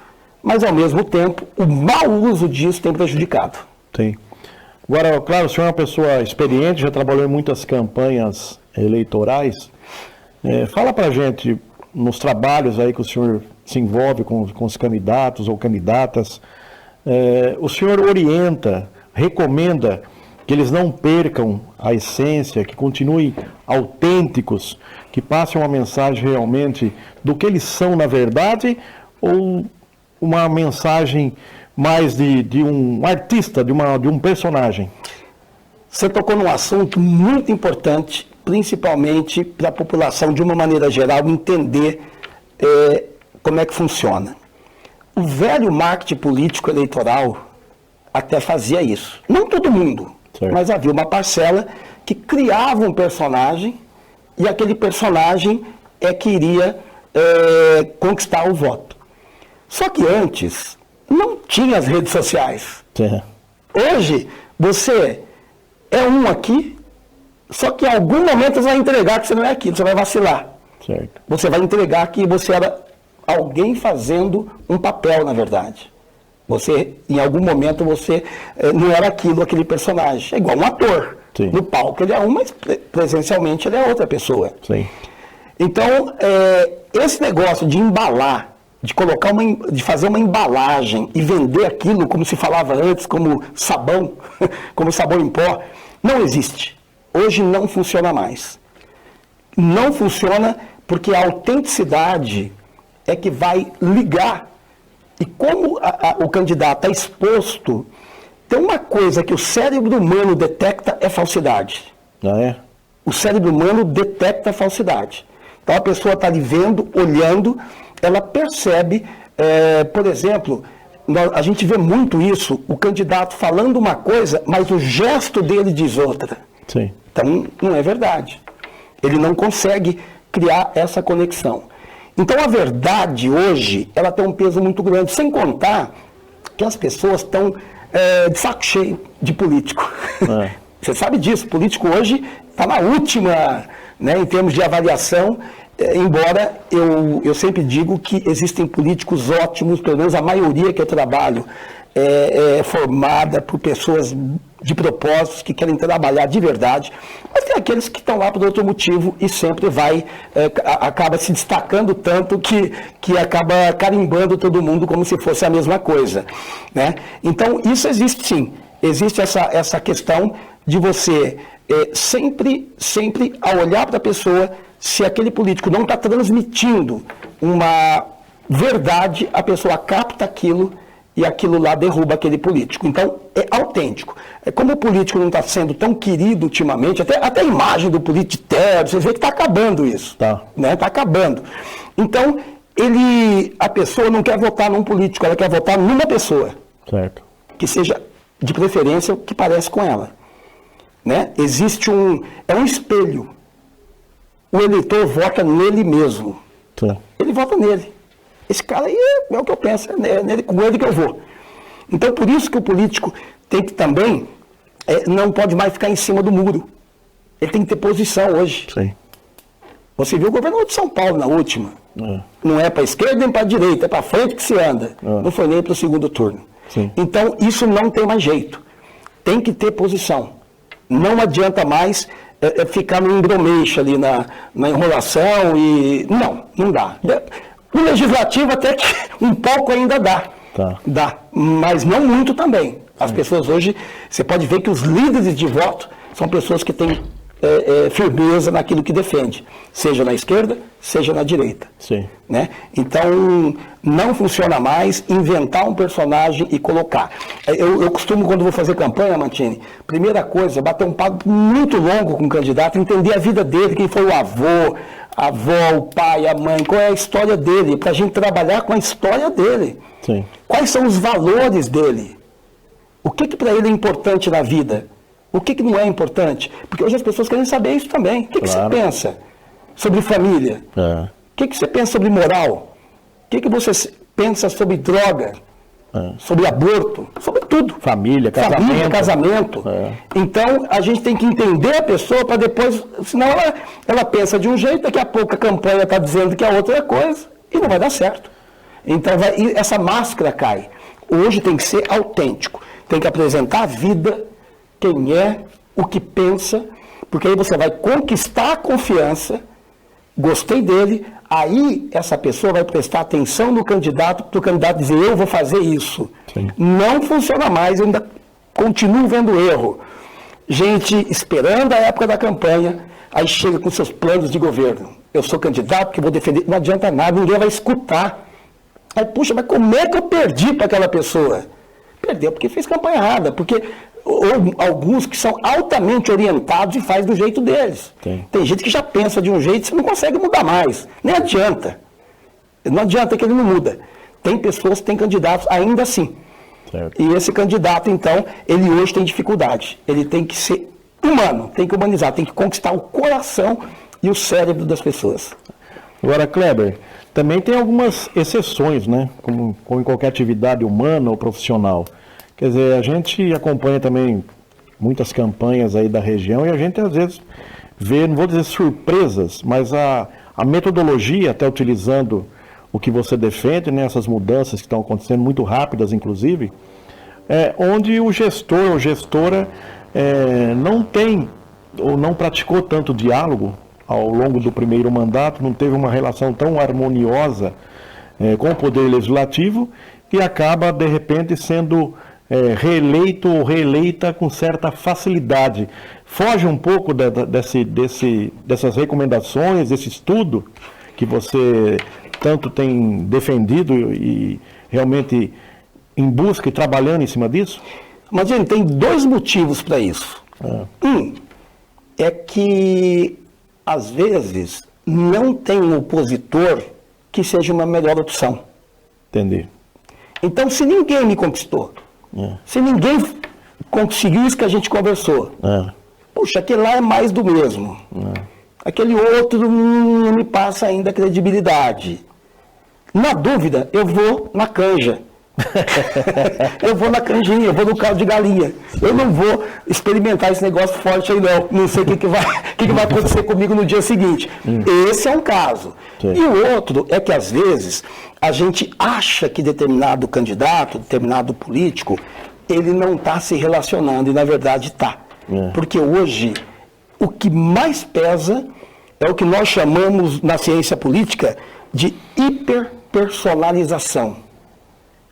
mas ao mesmo tempo o mau uso disso tem prejudicado. Sim. Agora, claro, o senhor é uma pessoa experiente, já trabalhou em muitas campanhas eleitorais. Fala pra gente, nos trabalhos aí que o senhor se envolve com os candidatos ou candidatas, o senhor orienta, recomenda que eles não percam a essência, que continuem autênticos, que passem uma mensagem realmente do que eles são na verdade, ou uma mensagem mais de um artista, de um personagem? Você tocou num assunto muito importante, principalmente para a população, de uma maneira geral, entender como é que funciona. O velho marketing político eleitoral até fazia isso. Não todo mundo, certo, mas havia uma parcela que criava um personagem e aquele personagem que iria conquistar o voto. Só que antes não tinha as redes sociais. Sim. Hoje você é um aqui, só que em algum momento você vai entregar que você não é aquilo, você vai vacilar. Certo. Você vai entregar que você era alguém fazendo um papel, na verdade. Você, em algum momento, você não era aquele personagem. É igual um ator. Sim. No palco ele é um, mas presencialmente ele é outra pessoa. Sim. Então, esse negócio de embalar de colocar de fazer uma embalagem e vender aquilo como se falava antes, como sabão, como sabão em pó, não existe. Hoje não funciona mais. Não funciona porque a autenticidade é que vai ligar. E como o candidato está exposto, tem uma coisa que o cérebro humano detecta é falsidade. Ah, é? O cérebro humano detecta a falsidade. Então a pessoa está ali vendo, olhando, ela percebe, por exemplo, a gente vê muito isso, o candidato falando uma coisa, mas o gesto dele diz outra. Sim. Então não é verdade. Ele não consegue criar essa conexão. Então a verdade hoje, ela tem um peso muito grande, sem contar que as pessoas estão de saco cheio de político. É. Você sabe disso, político hoje está na última, né, em termos de avaliação, embora eu sempre digo que existem políticos ótimos, pelo menos a maioria que eu trabalho é formada por pessoas de propósitos que querem trabalhar de verdade, mas tem aqueles que estão lá por outro motivo e sempre acaba se destacando tanto que acaba carimbando todo mundo como se fosse a mesma coisa, né? Então isso existe sim, existe essa questão de você sempre ao olhar para a pessoa, se aquele político não está transmitindo uma verdade, a pessoa capta aquilo e aquilo lá derruba aquele político. Então, é autêntico. Como o político não está sendo tão querido ultimamente, até a imagem do político, você vê que está acabando isso. Está acabando. Então, a pessoa não quer votar num político, ela quer votar numa pessoa. Certo. Que seja, de preferência, que parece com ela. Né? Existe é um espelho. O eleitor vota nele mesmo. Sim. Ele vota nele. Esse cara aí é o que eu penso, com ele que eu vou. Então, por isso que o político tem que também, não pode mais ficar em cima do muro. Ele tem que ter posição hoje. Sim. Você viu o governador de São Paulo na última. Não é para a esquerda nem para a direita, é para frente que se anda. Não foi nem para o segundo turno. Sim. Então, isso não tem mais jeito. Tem que ter posição. Não adianta mais ficar no embromeixo ali na enrolação e... Não dá. O legislativo até que um pouco ainda dá. Dá, mas não muito também. As pessoas hoje, você pode ver que os líderes de voto são pessoas que têm firmeza naquilo que defende, seja na esquerda, seja na direita. Sim. Né? Então, não funciona mais inventar um personagem e colocar. Eu costumo, quando vou fazer campanha, Mantini, primeira coisa, bater um papo muito longo com o candidato, entender a vida dele, quem foi o avô, a avó, o pai, a mãe, qual é a história dele, para a gente trabalhar com a história dele. Sim. Quais são os valores dele? O que para ele é importante na vida? O que não é importante? Porque hoje as pessoas querem saber isso também. O que você pensa sobre família? O que você pensa sobre moral? O que você pensa sobre droga? Sobre aborto? Sobre tudo. Família, casamento. Então, a gente tem que entender a pessoa para depois... Senão ela pensa de um jeito, daqui a pouco a campanha está dizendo que a outra é coisa e não vai dar certo. Então, essa máscara cai. Hoje tem que ser autêntico. Tem que apresentar a vida, quem é, o que pensa, porque aí você vai conquistar a confiança, gostei dele, aí essa pessoa vai prestar atenção no candidato, para o candidato dizer, eu vou fazer isso. Sim. Não funciona mais, eu ainda continuo vendo erro. Gente esperando a época da campanha, aí chega com seus planos de governo. Eu sou candidato que vou defender, não adianta nada, ninguém vai escutar. Aí, puxa, mas como é que eu perdi para aquela pessoa? Perdeu porque fez campanha errada, porque ou alguns que são altamente orientados e faz do jeito deles. Sim. Tem gente que já pensa de um jeito e você não consegue mudar mais. Nem adianta. Não adianta que ele não muda. Tem pessoas, tem candidatos ainda assim. Certo. E esse candidato, então, ele hoje tem dificuldade. Ele tem que ser humano, tem que humanizar, tem que conquistar o coração e o cérebro das pessoas. Agora, Kleber, também tem algumas exceções, né? Como em qualquer atividade humana ou profissional. Quer dizer, a gente acompanha também muitas campanhas aí da região e a gente às vezes vê, não vou dizer surpresas, mas a metodologia, até utilizando o que você defende, né, essas mudanças que estão acontecendo muito rápidas, inclusive, onde o gestor ou gestora não tem ou não praticou tanto diálogo ao longo do primeiro mandato, não teve uma relação tão harmoniosa com o Poder Legislativo e acaba, de repente, sendo reeleito ou reeleita com certa facilidade. Foge um pouco dessas recomendações, desse estudo que você tanto tem defendido e realmente em busca e trabalhando em cima disso? Mas, gente, tem 2 motivos para isso. Um é que, às vezes, não tem um opositor que seja uma melhor opção. Entendi. Então, se ninguém me conquistou, se ninguém conseguiu isso que a gente conversou, puxa, aquele lá é mais do mesmo. Aquele outro não me passa ainda credibilidade. Na dúvida, eu vou na canja. Eu vou na canjinha, eu vou no caldo de galinha. Eu não vou experimentar esse negócio forte aí não. Não sei o que vai acontecer comigo no dia seguinte. Esse é um caso. Sim. E o outro é que às vezes a gente acha que determinado candidato, determinado político, ele não está se relacionando e na verdade está. Porque hoje o que mais pesa é o que nós chamamos na ciência política de hiperpersonalização.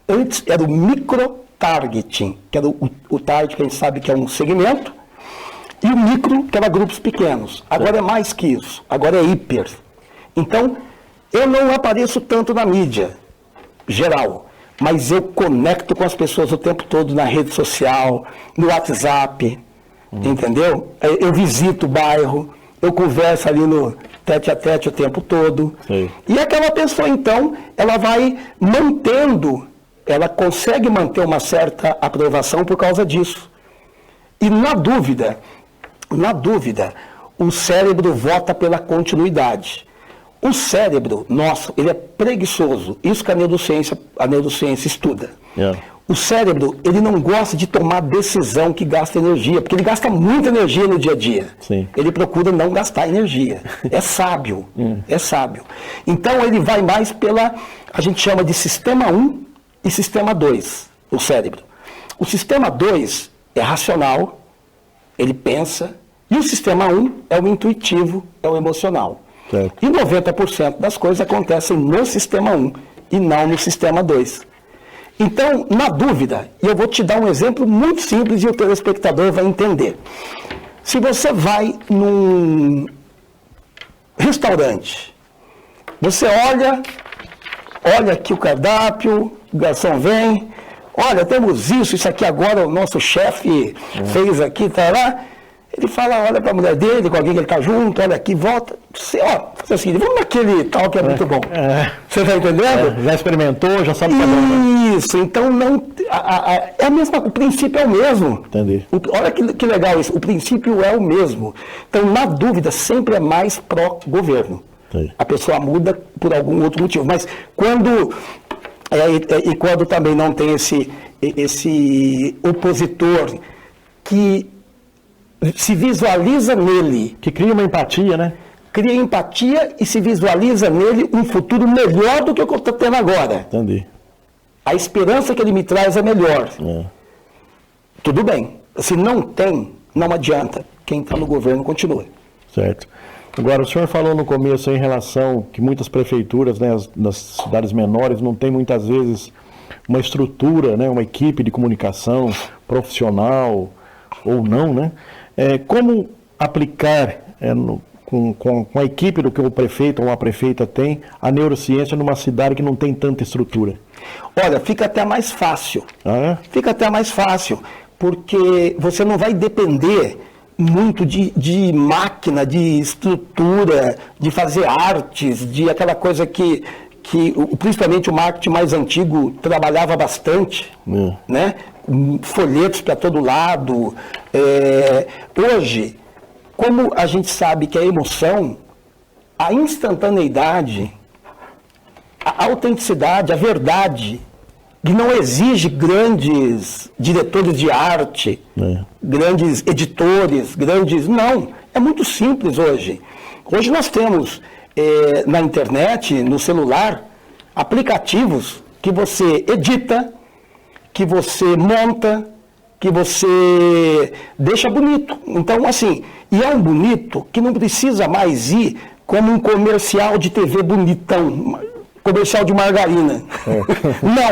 Antes era o micro-targeting, que era o target que a gente sabe que é um segmento, e o micro, que era grupos pequenos. Agora é mais que isso, agora é hiper. Então, eu não apareço tanto na mídia geral, mas eu conecto com as pessoas o tempo todo na rede social, no WhatsApp, entendeu? Eu visito o bairro, eu converso ali no tete-a-tete o tempo todo. Sim. E aquela pessoa, então, ela vai mantendo, ela consegue manter uma certa aprovação por causa disso. E na dúvida, o cérebro vota pela continuidade. O cérebro nosso, ele é preguiçoso. Isso que a neurociência estuda. O cérebro, ele não gosta de tomar decisão que gasta energia, porque ele gasta muita energia no dia a dia. Sim. Ele procura não gastar energia. É sábio, é sábio. Então ele vai mais a gente chama de sistema 1 e sistema 2, o cérebro. O sistema 2 é racional, ele pensa, e o sistema 1 é o intuitivo, é o emocional. Certo. E 90% das coisas acontecem no sistema 1 e não no sistema 2. Então, na dúvida, e eu vou te dar um exemplo muito simples e o telespectador vai entender. Se você vai num restaurante, você olha aqui o cardápio, o garçom vem, olha, temos isso aqui agora, o nosso chefe fez aqui, tá lá. Ele fala, olha para a mulher dele, com alguém que ele está junto, olha aqui, volta. Você, faz assim, vamos naquele tal que é muito bom. Você está entendendo? Já experimentou, já sabe o padrão. Isso, então não. É a mesma, o princípio é o mesmo. Entendi. Olha que legal isso, o princípio é o mesmo. Então, na dúvida, sempre é mais pró-governo. A pessoa muda por algum outro motivo. Mas quando. E quando também não tem esse opositor que se visualiza nele. Que cria uma empatia, né? Cria empatia e se visualiza nele um futuro melhor do que o que eu estou tendo agora. Entendi. A esperança que ele me traz é melhor. Tudo bem. Se não tem, não adianta. Quem está no governo continua. Certo. Agora, o senhor falou no começo em relação que muitas prefeituras, né, nas cidades menores, não tem muitas vezes uma estrutura, né, uma equipe de comunicação profissional ou não, né? Como aplicar com a equipe do que o prefeito ou a prefeita tem a neurociência numa cidade que não tem tanta estrutura? Olha, fica até mais fácil. Fica até mais fácil, porque você não vai depender muito de máquina, de estrutura, de fazer artes, de aquela coisa que principalmente o marketing mais antigo trabalhava bastante, né? Folhetos para todo lado. Hoje, como a gente sabe que a emoção, a instantaneidade, a autenticidade, a verdade, que não exige grandes diretores de arte, grandes editores, não, é muito simples hoje. Hoje nós temos na internet, no celular, aplicativos que você edita, que você monta, que você deixa bonito. Então, assim, e é um bonito que não precisa mais ir como um comercial de TV bonitão. comercial de margarina.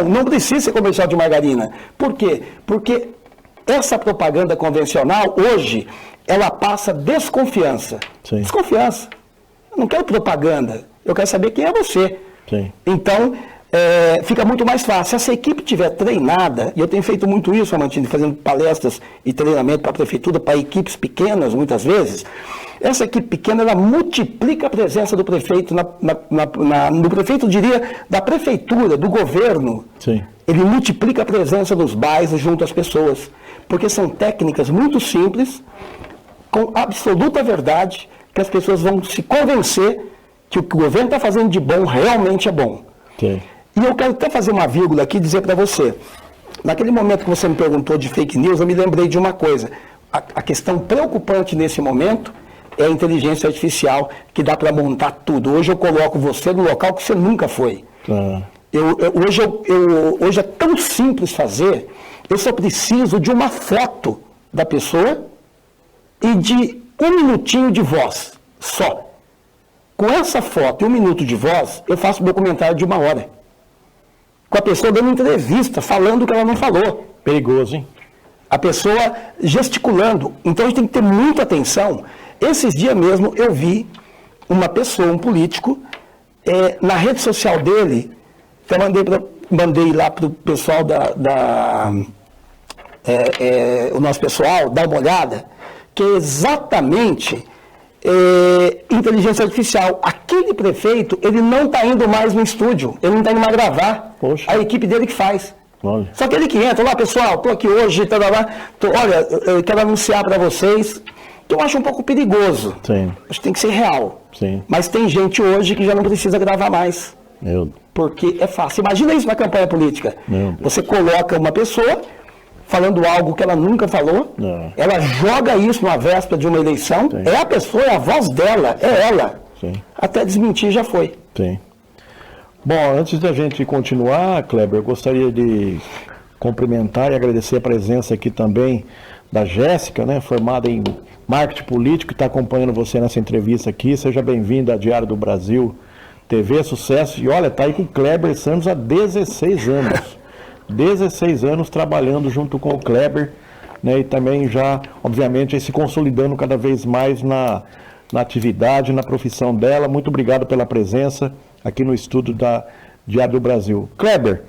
Não precisa ser comercial de margarina. Por quê? Porque essa propaganda convencional, hoje, ela passa desconfiança. Sim. Desconfiança. Eu não quero propaganda, eu quero saber quem é você. Sim. Então, fica muito mais fácil. Se essa equipe estiver treinada, e eu tenho feito muito isso, Amantini, fazendo palestras e treinamento para a prefeitura, para equipes pequenas, muitas vezes, essa equipe pequena, ela multiplica a presença do prefeito, no prefeito, eu diria, da prefeitura, do governo. Sim. Ele multiplica a presença dos bairros junto às pessoas, porque são técnicas muito simples, com absoluta verdade, que as pessoas vão se convencer que o que o governo está fazendo de bom realmente é bom. Sim. E eu quero até fazer uma vírgula aqui e dizer para você, naquele momento que você me perguntou de fake news, eu me lembrei de uma coisa. A questão preocupante nesse momento é a inteligência artificial, que dá para montar tudo. Hoje eu coloco você no local que você nunca foi. Hoje é tão simples fazer, eu só preciso de uma foto da pessoa e de 1 minutinho de voz, só. Com essa foto e 1 minuto de voz, eu faço um documentário de 1 hora. Com a pessoa dando entrevista, falando o que ela não falou. Perigoso, hein? A pessoa gesticulando. Então a gente tem que ter muita atenção. Esses dias mesmo eu vi uma pessoa, um político, na rede social dele, até mandei lá para o pessoal o nosso pessoal, dar uma olhada, que é exatamente inteligência artificial. Aquele prefeito, ele não está indo mais no estúdio, ele não está indo mais gravar. Poxa. A equipe dele que faz. Olha. Só que ele que entra, olá pessoal, estou aqui hoje, olha, eu quero anunciar para vocês, que eu acho um pouco perigoso. Sim. Acho que tem que ser real. Sim. Mas tem gente hoje que já não precisa gravar mais. Porque é fácil. Imagina isso na campanha política. Você coloca uma pessoa falando algo que ela nunca falou, ela joga isso na véspera de uma eleição, Sim. é a pessoa, é a voz dela, é ela. Sim. Até desmentir já foi. Sim. Bom, antes da gente continuar, Kleber, eu gostaria de cumprimentar e agradecer a presença aqui também da Jéssica, né, formada em marketing político, que está acompanhando você nessa entrevista aqui. Seja bem-vinda à Diário do Brasil TV, sucesso. E olha, está aí com o Kleber Santos há 16 anos. 16 anos trabalhando junto com o Kleber, né, e também já, obviamente, se consolidando cada vez mais na atividade, na profissão dela. Muito obrigado pela presença aqui no estúdio da Diário do Brasil. Kleber,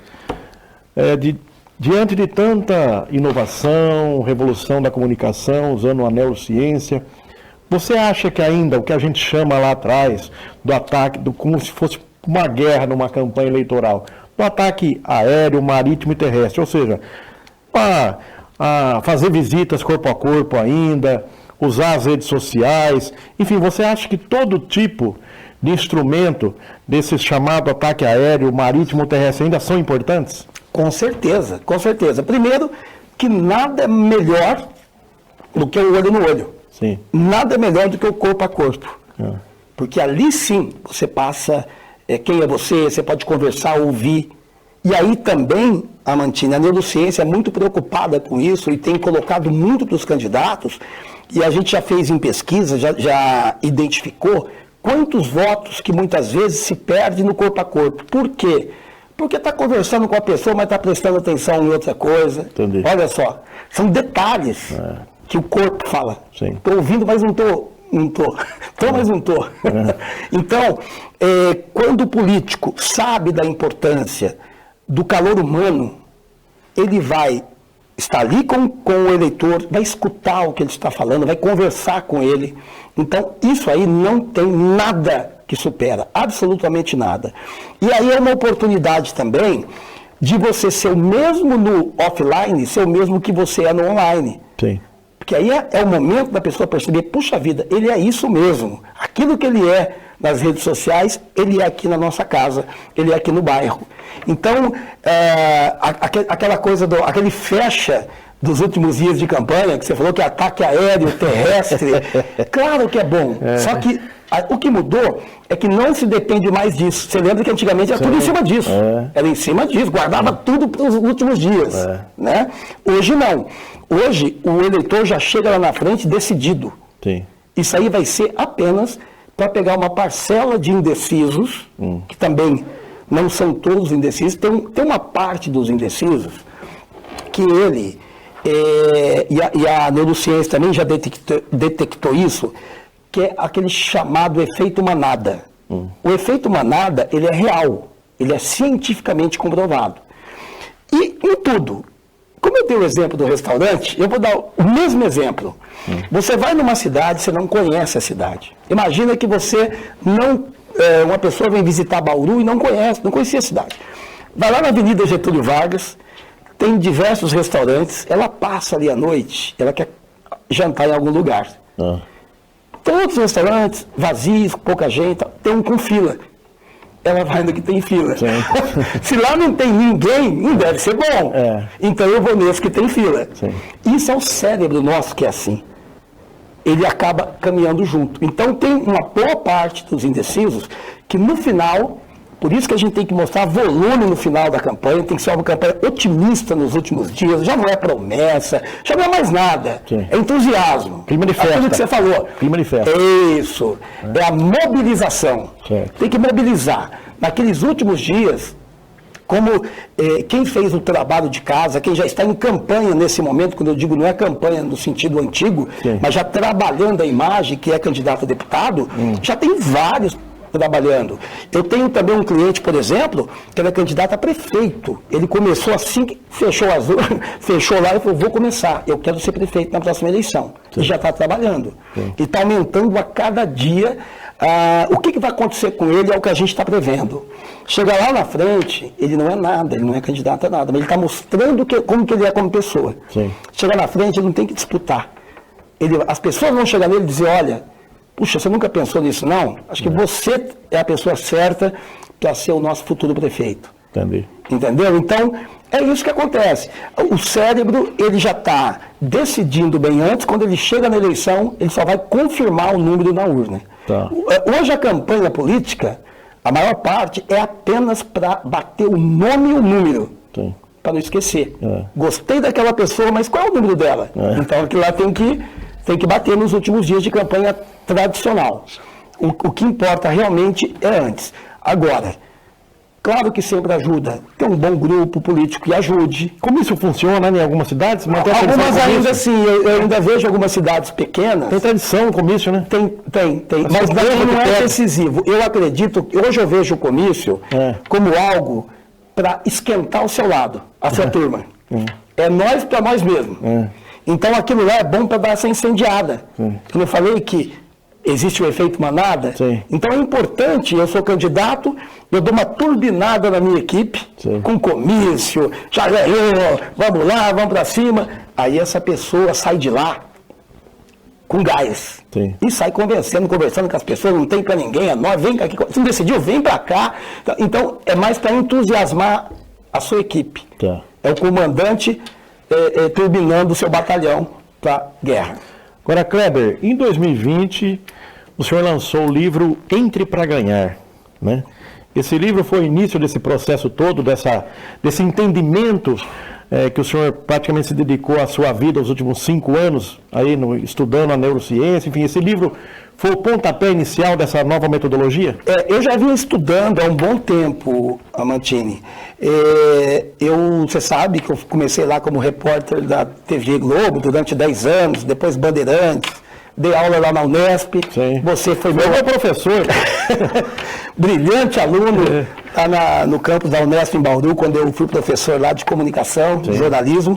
diante de tanta inovação, revolução da comunicação, usando a neurociência, você acha que ainda o que a gente chama lá atrás do ataque, como se fosse uma guerra numa campanha eleitoral, do ataque aéreo, marítimo e terrestre, ou seja, fazer visitas corpo a corpo ainda, usar as redes sociais, enfim, você acha que todo tipo de instrumento desse chamado ataque aéreo, marítimo, terrestre ainda são importantes? Com certeza, com certeza. Primeiro, que nada é melhor do que o olho no olho. Sim. Nada é melhor do que o corpo a corpo. Porque ali sim, você passa quem é você pode conversar, ouvir. E aí também, Amantini, a neurociência é muito preocupada com isso e tem colocado muito para os candidatos, e a gente já fez em pesquisa, já identificou quantos votos que muitas vezes se perde no corpo a corpo. Por quê? Porque está conversando com a pessoa, mas está prestando atenção em outra coisa. Entendi. Olha só, são detalhes que o corpo fala. Estou ouvindo, mas não estou. Mas não estou. Então, quando o político sabe da importância do calor humano, ele vai estar ali com o eleitor, vai escutar o que ele está falando, vai conversar com ele. Então, isso aí não tem nada que supera, absolutamente nada. E aí é uma oportunidade também de você ser o mesmo no offline, ser o mesmo que você é no online. Sim. Porque aí é o momento da pessoa perceber, puxa vida, ele é isso mesmo. Aquilo que ele é nas redes sociais, ele é aqui na nossa casa, ele é aqui no bairro. Então, aquela coisa, aquele fecha dos últimos dias de campanha, que você falou que é ataque aéreo, terrestre, claro que é bom. Só que o que mudou é que não se depende mais disso. Você lembra que antigamente era tudo em cima disso. Era em cima disso, guardava tudo para os últimos dias. Né? Hoje não. Hoje o eleitor já chega lá na frente decidido. Sim. Isso aí vai ser apenas para pegar uma parcela de indecisos, que também não são todos indecisos, tem uma parte dos indecisos que ele, e a neurociência também já detectou isso, que é aquele chamado efeito manada. O efeito manada, ele é real, ele é cientificamente comprovado. E em tudo, como eu dei o exemplo do restaurante, eu vou dar o mesmo exemplo. Você vai numa cidade, você não conhece a cidade. Imagina que você uma pessoa vem visitar Bauru e não conhecia a cidade. Vai lá na Avenida Getúlio Vargas, tem diversos restaurantes, ela passa ali à noite, ela quer jantar em algum lugar. Tem outros restaurantes vazios, pouca gente, tem um com fila. Ela vai no que tem fila. Se lá não tem ninguém, não deve ser bom. Então eu vou nesse que tem fila. Isso é o cérebro nosso que é assim. Ele acaba caminhando junto. Então tem uma boa parte dos indecisos que no final, por isso que a gente tem que mostrar volume no final da campanha, tem que ser uma campanha otimista nos últimos dias, já não é promessa, já não é mais nada. É entusiasmo. Clima de festa. Aquilo que você falou. Clima de festa. Isso. É a mobilização. Tem que mobilizar. Naqueles últimos dias, como quem fez o trabalho de casa, quem já está em campanha nesse momento, quando eu digo não é campanha no sentido antigo, mas já trabalhando a imagem, que é candidato a deputado, já tem vários trabalhando. Eu tenho também um cliente, por exemplo, que era candidato a prefeito. Ele começou assim que fechou lá e falou, vou começar, eu quero ser prefeito na próxima eleição. E já está trabalhando. E está aumentando a cada dia. O que vai acontecer com ele é o que a gente está prevendo. Chega lá na frente, ele não é nada, ele não é candidato a nada, mas ele está mostrando como que ele é como pessoa. Chega na frente, ele não tem que disputar. As pessoas vão chegar nele e dizer, olha, puxa, você nunca pensou nisso, não? Acho que você é a pessoa certa para ser o nosso futuro prefeito. Entendi. Entendeu? Então, é isso que acontece. O cérebro, ele já está decidindo bem antes, quando ele chega na eleição, ele só vai confirmar o número na urna. Hoje a campanha política, a maior parte é apenas para bater o nome e o número. Para não esquecer. Gostei daquela pessoa, mas qual é o número dela? Então, aquilo lá tem que bater nos últimos dias de campanha tradicional. O que importa realmente é antes. Agora, claro que sempre ajuda. Tem um bom grupo político que ajude. Como isso funciona em algumas cidades? Algumas ainda sim, eu ainda vejo algumas cidades pequenas. Tem tradição no comício, né? Tem. Mas não é decisivo. Eu acredito, hoje eu vejo o comício como algo para esquentar o seu lado, a sua turma. É nós para nós mesmos. Então aquilo lá é bom para dar essa incendiada. Eu falei que existe o efeito manada. Então é importante, eu sou candidato, eu dou uma turbinada na minha equipe, com comício, já ganhou, vamos lá, vamos para cima. Aí essa pessoa sai de lá com gás. E sai conversando com as pessoas, não tem para ninguém, é nós, vem aqui, se não decidiu, vem para cá. Então é mais para entusiasmar a sua equipe. É o comandante turbinando o seu batalhão para guerra. Agora, Kleber, em 2020, o senhor lançou o livro Entre para Ganhar, né? Esse livro foi o início desse processo todo, desse entendimento que o senhor praticamente se dedicou à sua vida os últimos 5 anos, aí estudando a neurociência, enfim, esse livro foi o pontapé inicial dessa nova metodologia? Eu já vinha estudando há um bom tempo, Amantini. Você sabe que eu comecei lá como repórter da TV Globo durante 10 anos, depois Bandeirantes, dei aula lá na Unesp. Você foi meu professor, brilhante aluno lá no campus da Unesp em Bauru, quando eu fui professor lá de comunicação, de jornalismo.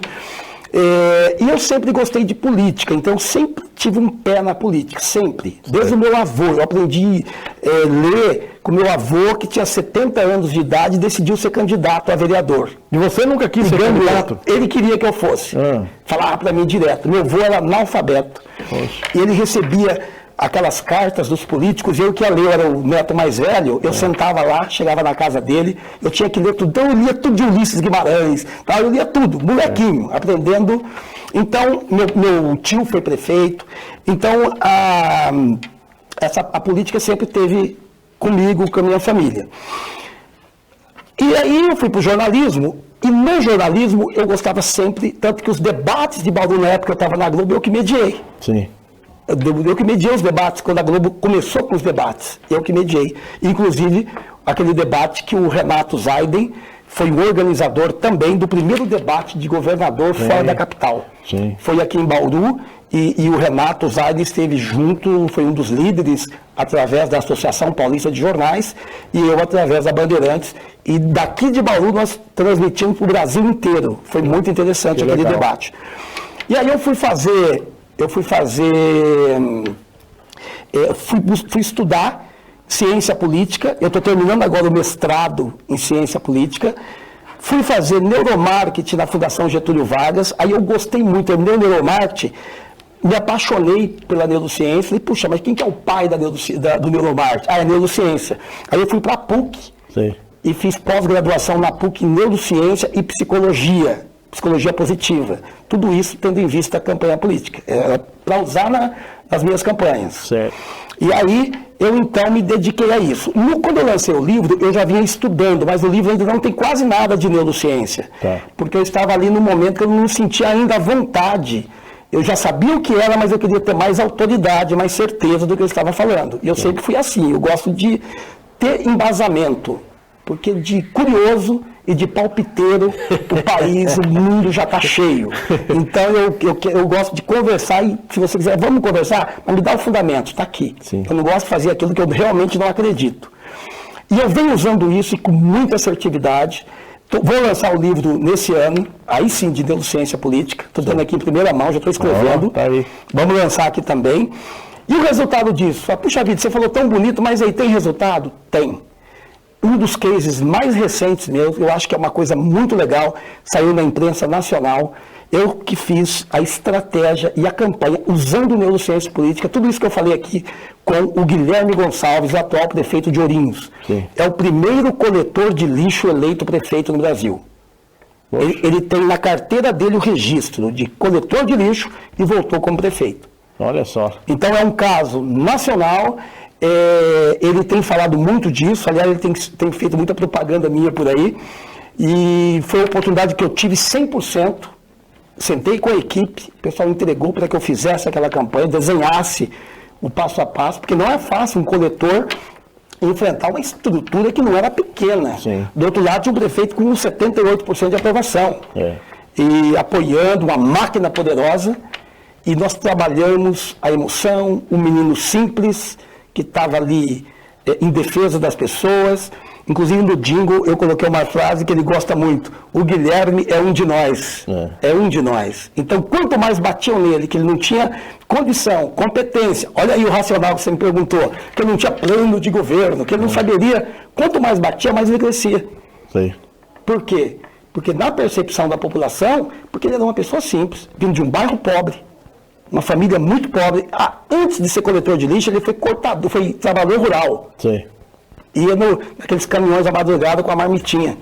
E eu sempre gostei de política, então eu sempre tive um pé na política, sempre. Desde o meu avô, eu aprendi a ler com meu avô, que tinha 70 anos de idade e decidiu ser candidato a vereador. E você nunca quis ser candidato? Ele queria que eu fosse. Falava para mim direto. Meu avô era analfabeto. E ele recebia aquelas cartas dos políticos, eu que ia ler, eu era o neto mais velho, eu sentava lá, chegava na casa dele, eu tinha que ler tudo, então eu lia tudo de Ulisses Guimarães, eu lia tudo, molequinho, aprendendo. Então, meu tio foi prefeito, então a política sempre teve comigo, com a minha família. E aí eu fui para o jornalismo, e no jornalismo eu gostava sempre, tanto que os debates de Bauru na época eu estava na Globo, eu que mediei. Eu que mediei os debates, quando a Globo começou com os debates, eu que mediei. Inclusive, aquele debate que o Renato Zaiden foi o organizador também do primeiro debate de governador fora da capital. Sim. Foi aqui em Bauru e o Renato Zaiden esteve junto, foi um dos líderes através da Associação Paulista de Jornais e eu através da Bandeirantes. E daqui de Bauru nós transmitimos para o Brasil inteiro. Foi muito interessante aquele debate. E aí eu fui estudar ciência política, eu estou terminando agora o mestrado em ciência política, fui fazer neuromarketing na Fundação Getúlio Vargas, aí eu gostei muito, eu terminei o neuromarketing, me apaixonei pela neurociência, falei, puxa, mas quem que é o pai do neuromarketing? Ah, é neurociência. Aí eu fui para a PUC e fiz pós-graduação na PUC em neurociência e psicologia positiva. Tudo isso tendo em vista a campanha política, para usar nas minhas campanhas. Certo. E aí, eu então me dediquei a isso. Quando eu lancei o livro, eu já vinha estudando, mas o livro ainda não tem quase nada de neurociência. Tá. Porque eu estava ali no momento que eu não sentia ainda a vontade. Eu já sabia o que era, mas eu queria ter mais autoridade, mais certeza do que eu estava falando. E eu sempre fui assim, eu gosto de ter embasamento. Porque de curioso e de palpiteiro, o país, o mundo já está cheio. Então eu gosto de conversar e, se você quiser, vamos conversar, mas me dá o fundamento, está aqui. Sim. Eu não gosto de fazer aquilo que eu realmente não acredito. E eu venho usando isso e com muita assertividade. Vou lançar o livro nesse ano, aí sim, de neurociência política. Estou dando aqui em primeira mão, já estou escrevendo. Tá aí. Vamos lançar aqui também. E o resultado disso? Puxa vida, você falou tão bonito, mas aí tem resultado? Tem. Um dos cases mais recentes meus, eu acho que é uma coisa muito legal, saiu na imprensa nacional, eu que fiz a estratégia e a campanha usando neurociência política, tudo isso que eu falei aqui com o Guilherme Gonçalves, atual prefeito de Ourinhos. Sim. É o primeiro coletor de lixo eleito prefeito no Brasil. Ele tem na carteira dele o registro de coletor de lixo e voltou como prefeito. Olha só. Então é um caso nacional. Ele tem falado muito disso, aliás, ele tem feito muita propaganda minha por aí, e foi uma oportunidade que eu tive 100%, sentei com a equipe, o pessoal entregou para que eu fizesse aquela campanha, desenhasse o passo a passo, porque não é fácil um coletor enfrentar uma estrutura que não era pequena. Sim. Do outro lado, tinha um prefeito com 78% de aprovação, e apoiando uma máquina poderosa, e nós trabalhamos a emoção, um menino simples, que estava ali em defesa das pessoas. Inclusive no jingle eu coloquei uma frase que ele gosta muito: o Guilherme é um de nós, é um de nós. Então quanto mais batiam nele, que ele não tinha condição, competência, olha aí o racional que você me perguntou, que ele não tinha plano de governo, que ele não saberia, quanto mais batia, mais ele crescia. Sim. Por quê? Porque na percepção da população, porque ele era uma pessoa simples, vindo de um bairro pobre, uma família muito pobre. Antes de ser coletor de lixo, ele foi cortador, foi trabalhador rural. Sim. Ia naqueles caminhões à madrugada com a marmitinha.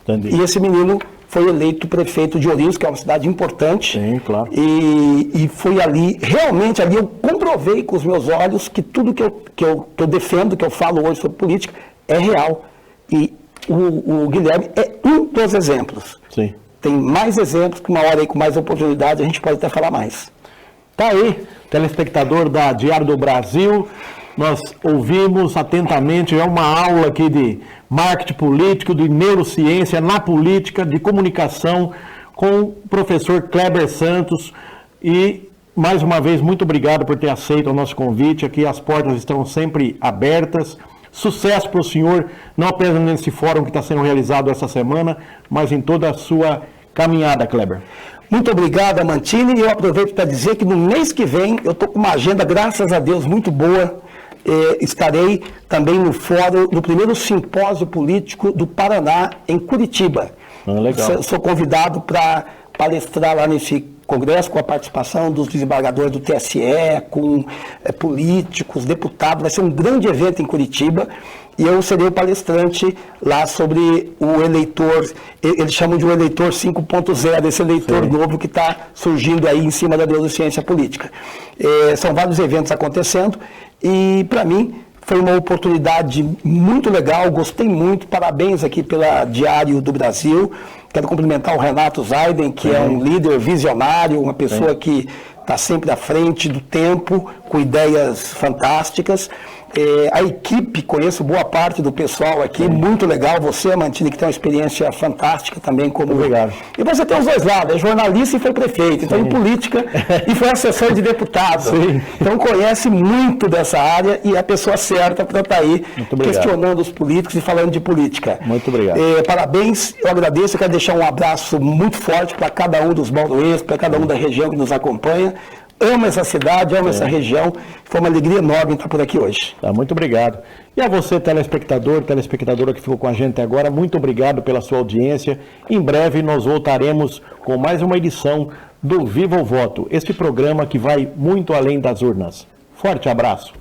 Entendi. E esse menino foi eleito prefeito de Ourinhos, que é uma cidade importante. Sim, claro. E foi ali, realmente ali eu comprovei com os meus olhos que tudo que eu defendo, que eu falo hoje sobre política, é real. E o Guilherme é um dos exemplos. Sim. Tem mais exemplos, que uma hora aí com mais oportunidade a gente pode até falar mais. Tá aí, telespectador da Diário do Brasil, nós ouvimos atentamente, é uma aula aqui de marketing político, de neurociência na política, de comunicação, com o professor Kleber Santos. E, mais uma vez, muito obrigado por ter aceito o nosso convite. Aqui as portas estão sempre abertas. Sucesso para o senhor, não apenas nesse fórum que está sendo realizado essa semana, mas em toda a sua caminhada, Kleber. Muito obrigado, Amantini, e eu aproveito para dizer que no mês que vem eu estou com uma agenda, graças a Deus, muito boa. Estarei também no fórum, no primeiro simpósio político do Paraná, em Curitiba. Legal. Sou convidado para palestrar lá nesse congresso, com a participação dos desembargadores do TSE, com políticos, deputados. Vai ser um grande evento em Curitiba. E eu serei o palestrante lá sobre o eleitor, eles chamam de um eleitor 5.0, esse eleitor novo que está surgindo aí em cima da neurociência política. São vários eventos acontecendo e, para mim, foi uma oportunidade muito legal, gostei muito, parabéns aqui pela Diário do Brasil. Quero cumprimentar o Renato Zaiden, que é um líder visionário, uma pessoa que está sempre à frente do tempo, com ideias fantásticas. A equipe, conheço boa parte do pessoal aqui, muito legal. Você, Mantini, que tem uma experiência fantástica também como... Obrigado. E você tem os dois lados, é jornalista e foi prefeito, então em política e foi assessor de deputado. Sim. Então conhece muito dessa área e é a pessoa certa para estar aí questionando os políticos e falando de política. Muito obrigado. Parabéns, eu agradeço, eu quero deixar um abraço muito forte para cada um dos bauruenses, para cada um da região que nos acompanha. Amo essa cidade, amo essa região. Foi uma alegria enorme estar por aqui hoje. Tá, muito obrigado. E a você, telespectador, telespectadora que ficou com a gente agora, muito obrigado pela sua audiência. Em breve nós voltaremos com mais uma edição do Viva o Voto, esse programa que vai muito além das urnas. Forte abraço.